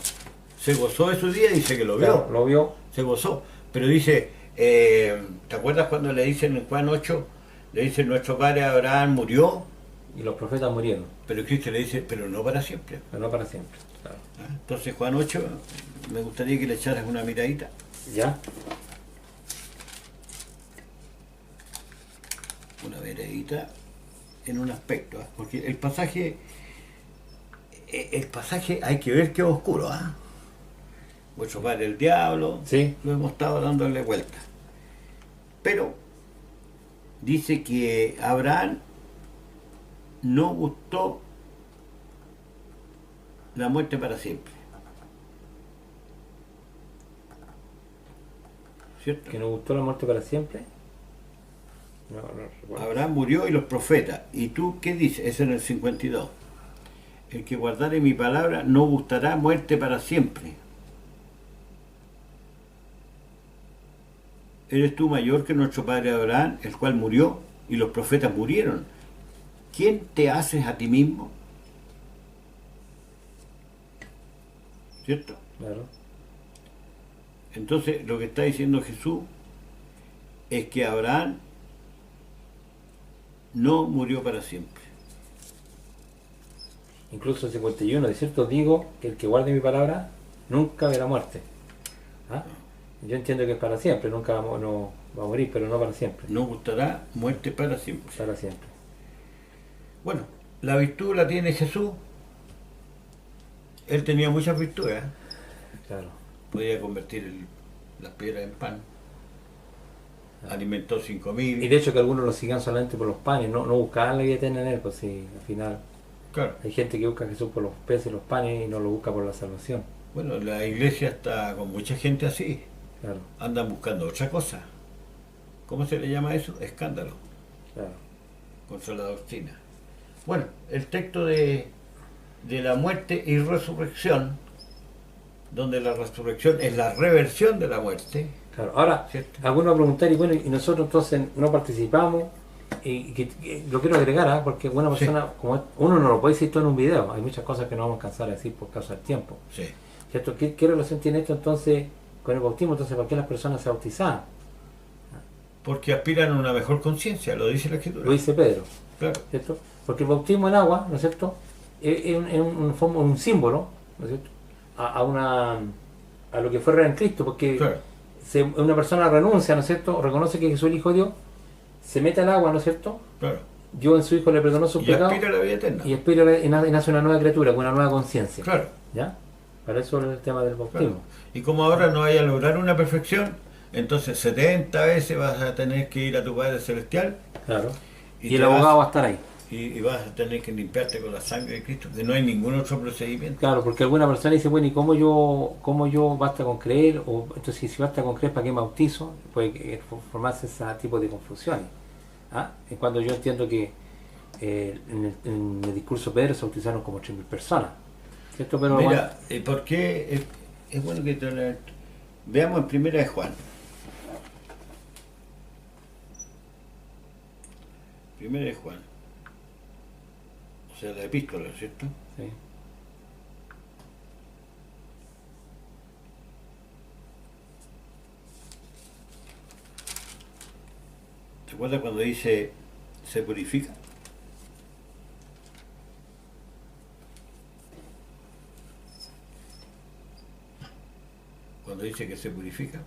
Se gozó de su día, dice que lo vio. claro, lo vio. Se gozó. Pero dice, ¿te acuerdas cuando le dicen en Juan 8? Le dice, nuestro padre Abraham murió, Y los profetas murieron, pero Cristo le dice, pero no para siempre. pero no para siempre. Claro. ¿Ah? Entonces Juan 8, me gustaría que le echaras una miradita. ¿Ya? Una miradita en un aspecto, ¿ah? Porque el pasaje hay que ver que es oscuro, ¿ah? Vuestro padre el diablo, Sí. lo hemos estado dándole vuelta. Pero dice que Abraham no gustó la muerte para siempre. ¿Cierto? Que no gustó la muerte para siempre. No recuerdo. Abraham murió y los profetas. ¿Y tú qué dices? Es en el 52. El que guardare mi palabra no gustará muerte para siempre. ¿Eres tú mayor que nuestro padre Abraham, el cual murió y los profetas murieron? ¿Quién te haces a ti mismo? ¿Cierto? Claro. Entonces lo que está diciendo Jesús es que Abraham no murió para siempre. Incluso el 51, de cierto digo que el que guarde mi palabra nunca verá muerte. ¿Ah? Yo entiendo que es para siempre, nunca no va a morir, pero no para siempre. No gustará muerte para siempre. Para siempre. Bueno, la virtud la tiene Jesús. Él tenía muchas virtudes, ¿eh? Claro. Podía convertir las piedras en pan. Alimentó 5.000. Y de hecho que algunos lo sigan solamente por los panes, no buscaban la vida eterna en él, pues sí, al final Claro. hay gente que busca a Jesús por los peces y los panes y no lo busca por la salvación. Bueno, la iglesia está con mucha gente así. Claro, Andan buscando otra cosa. ¿Cómo se le llama eso? Escándalo claro. contra la doctrina. Bueno, el texto de la muerte y resurrección, donde la resurrección es la reversión de la muerte. Claro. Ahora, ¿Cierto? algunos van a preguntar, y bueno, y nosotros entonces no participamos, y que lo quiero agregar, ¿ah? Porque una persona, como uno no lo puede decir todo en un video, hay muchas cosas que no vamos a alcanzar a decir por causa del tiempo. Sí. ¿Cierto? ¿Qué relación tiene esto entonces con el bautismo? Entonces, ¿por qué las personas se bautizaban? Porque aspiran a una mejor conciencia, lo dice la Escritura. Lo dice Pedro, Claro. ¿cierto? Porque el bautismo en agua, ¿no es cierto?, es un símbolo, ¿no es cierto?, a lo que fue real en Cristo, porque Claro. una persona renuncia, ¿no es cierto?, reconoce que Jesús es el Hijo de Dios, se mete al agua, ¿no es cierto?, Claro. Dios en su Hijo le perdonó sus Y pecados aspira a la vida eterna. y aspira y nace una nueva criatura, con una nueva conciencia. Claro. ¿Ya? Para eso es el tema del bautismo. Claro. Y como ahora no vaya a lograr una perfección, entonces 70 veces vas a tener que ir a tu Padre Celestial Claro. Y te el abogado va a estar ahí. y vas a tener que limpiarte con la sangre de Cristo, que no hay ningún otro procedimiento. Claro, porque alguna persona dice, bueno, ¿y cómo yo basta con creer? O entonces, si basta con creer, ¿para qué me bautizo? Puede formarse ese tipo de confusiones. ¿Ah? Es cuando yo entiendo que en el discurso Pedro se bautizaron como 3.000 personas. ¿Cierto? Pero Mira, ¿por qué es bueno que veamos en Primera de Juan? Primera de Juan. O sea, la epístola, ¿cierto? sí. ¿Te acuerdas cuando dice se purifica? Cuando dice que se purifica.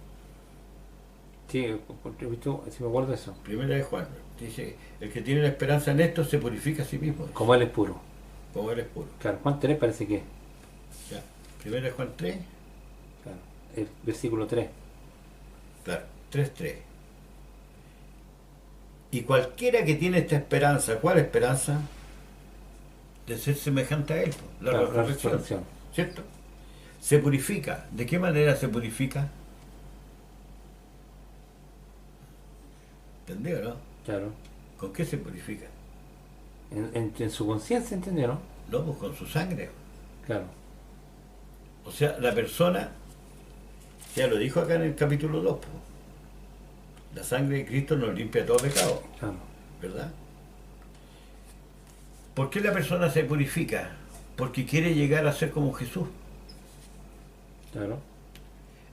Sí, si me acuerdo de eso. Primera de Juan. Dice, el que tiene la esperanza en esto se purifica a sí mismo. Como él es puro. Como él es puro. Claro, Juan 3 parece que es. Ya. Primera de Juan 3. Claro, el versículo 3. Claro, 3:3. Y cualquiera que tiene esta esperanza, ¿cuál esperanza? De ser semejante a él, la Claro, la resurrección, resurrección. ¿cierto? Se purifica. ¿De qué manera se purifica? ¿Entendió, no? Claro. ¿Con qué se purifica? En su conciencia, ¿entendió, no? No, pues con su sangre. Claro. O sea, la persona, ya lo dijo acá en el capítulo 2, pues, la sangre de Cristo nos limpia todo pecado, Claro. ¿verdad? ¿Por qué la persona se purifica? Porque quiere llegar a ser como Jesús. Claro.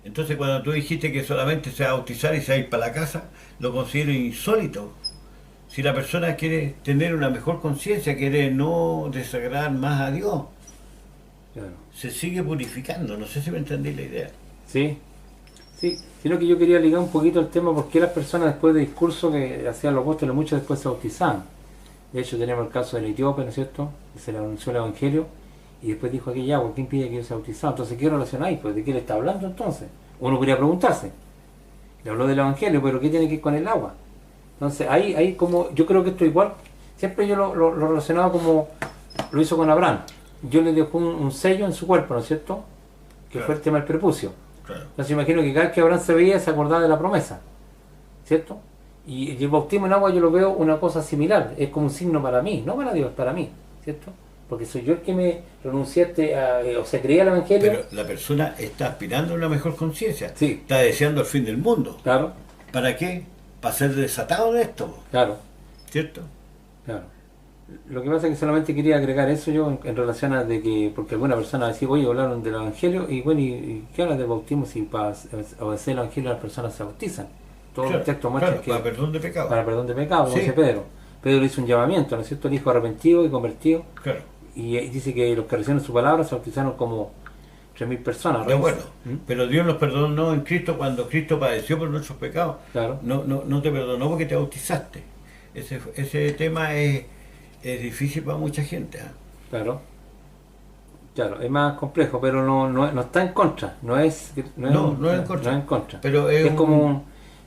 Entonces cuando tú dijiste que solamente se va a bautizar y se va a ir para la casa, lo considero insólito. Si la persona quiere tener una mejor conciencia, quiere no desagradar más a Dios, Claro. se sigue purificando. No sé si me entendí la idea. Sí. Sí, sino que yo quería ligar un poquito el tema porque las personas después del discurso que hacían los apóstoles, muchos después se bautizaban. De hecho tenemos el caso del etíope, ¿no es cierto? Que se le anunció el evangelio y después dijo aquella agua, ¿qué impide que yo sea bautizado? Entonces, ¿qué relación hay? Pues, ¿de qué le está hablando entonces? Uno podría preguntarse. Le habló del Evangelio, pero ¿qué tiene que ver con el agua? Entonces, ahí como, yo creo que esto igual, siempre yo lo relacionaba como lo hizo con Abraham. Yo le dejó un sello en su cuerpo, ¿no es cierto? Que Claro. fue el tema del prepucio. Claro. Entonces imagino que cada vez que Abraham se veía se acordaba de la promesa, ¿cierto? Y el bautismo en agua yo lo veo una cosa similar, es como un signo para mí, no para Dios, para mí, ¿cierto? Porque soy yo el que me renunciaste o sea, creía el Evangelio. Pero la persona está aspirando a una mejor conciencia. Sí. Está deseando el fin del mundo. Claro, ¿Para qué? Para ser desatado de esto, claro, ¿cierto? claro. Lo que pasa es que solamente quería agregar eso yo en relación a de que, porque alguna persona decía, oye, hablaron del Evangelio, y bueno, ¿y qué habla del bautismo si para obedecer el Evangelio las personas se bautizan? Todos Claro, los textos muestran claro, que para perdón de pecado. para perdón de pecado, como Sí. dice Pedro. Pedro hizo un llamamiento, ¿no es cierto? El hijo arrepentido y convertido, Claro, y dice que los que recibieron su palabra se bautizaron como 3.000 personas. de acuerdo. ¿Mm? Pero Dios nos perdonó en Cristo cuando Cristo padeció por nuestros pecados. Claro, No te perdonó porque te bautizaste. Ese tema es difícil para mucha gente. ¿Ah? claro. Claro, es más complejo, pero no está en contra, no es No es en contra. no es en contra. Pero Es es como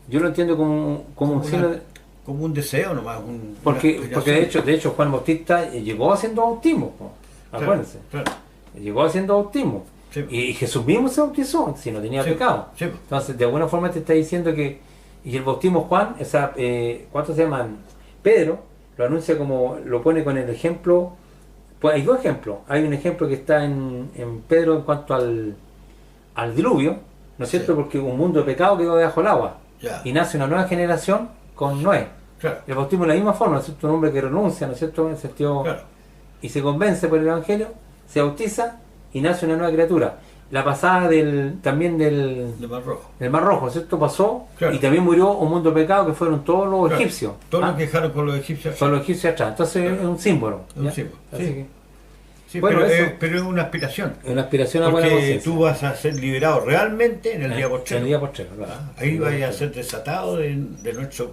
yo lo entiendo como un una- signo de, como un deseo nomás. porque una porque aspiración. de hecho Juan Bautista llegó haciendo bautismo, po, Claro, acuérdense, claro. llegó haciendo bautismo Sí. y Jesús mismo se bautizó si no tenía Sí, pecado. sí. Entonces de alguna forma te está diciendo que y el bautismo Juan, ¿cuántos se llaman? Pedro lo anuncia como lo pone con el ejemplo. Pues hay dos ejemplos. Hay un ejemplo que está en Pedro en cuanto al diluvio, ¿no es cierto? Sí. Porque un mundo de pecado quedó debajo del agua. Ya. Y nace una nueva generación con Noé. Claro, El bautismo de la misma forma, ¿no es cierto? Un hombre que renuncia, ¿no es cierto? En el sentido, claro. y se convence por el Evangelio, se bautiza y nace una nueva criatura. La pasada también del De Mar Rojo. Mar Rojo, ¿no es cierto? Pasó Claro. y también murió un mundo de pecado que fueron todos los Claro. egipcios. Todos ¿Ah? los que dejaron con los egipcios. Son los egipcios atrás. Entonces Claro. es un símbolo. Es un ¿ya? símbolo, Así sí. que Sí, Bueno, pero es una aspiración. es una aspiración a buena Porque conciencia. tú vas a ser liberado realmente en el día En postrero. el día postrero, claro. ¿Ah? Ahí vas a ser desatado de nuestra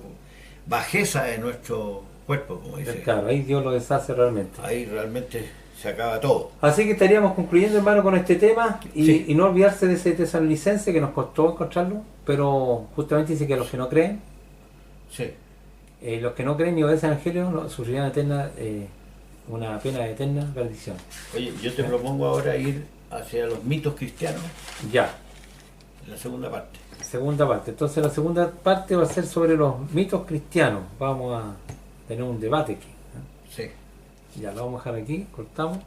bajeza de nuestro cuerpo, como dice. Claro, ahí Dios lo deshace realmente. Ahí realmente se acaba todo. Así que estaríamos concluyendo, hermano, con este tema y, Sí. y no olvidarse de ese tesalonicense que nos costó encontrarlo, pero justamente dice que los que no creen, Sí. los que no creen ni obedecen al Evangelio, sufrirán una pena de eterna perdición. Oye, yo te propongo ahora ir hacia los mitos cristianos Ya, en la segunda parte. segunda parte. Entonces la segunda parte va a ser sobre los mitos cristianos. Vamos a tener un debate aquí. Sí. Ya lo vamos a dejar aquí, cortamos.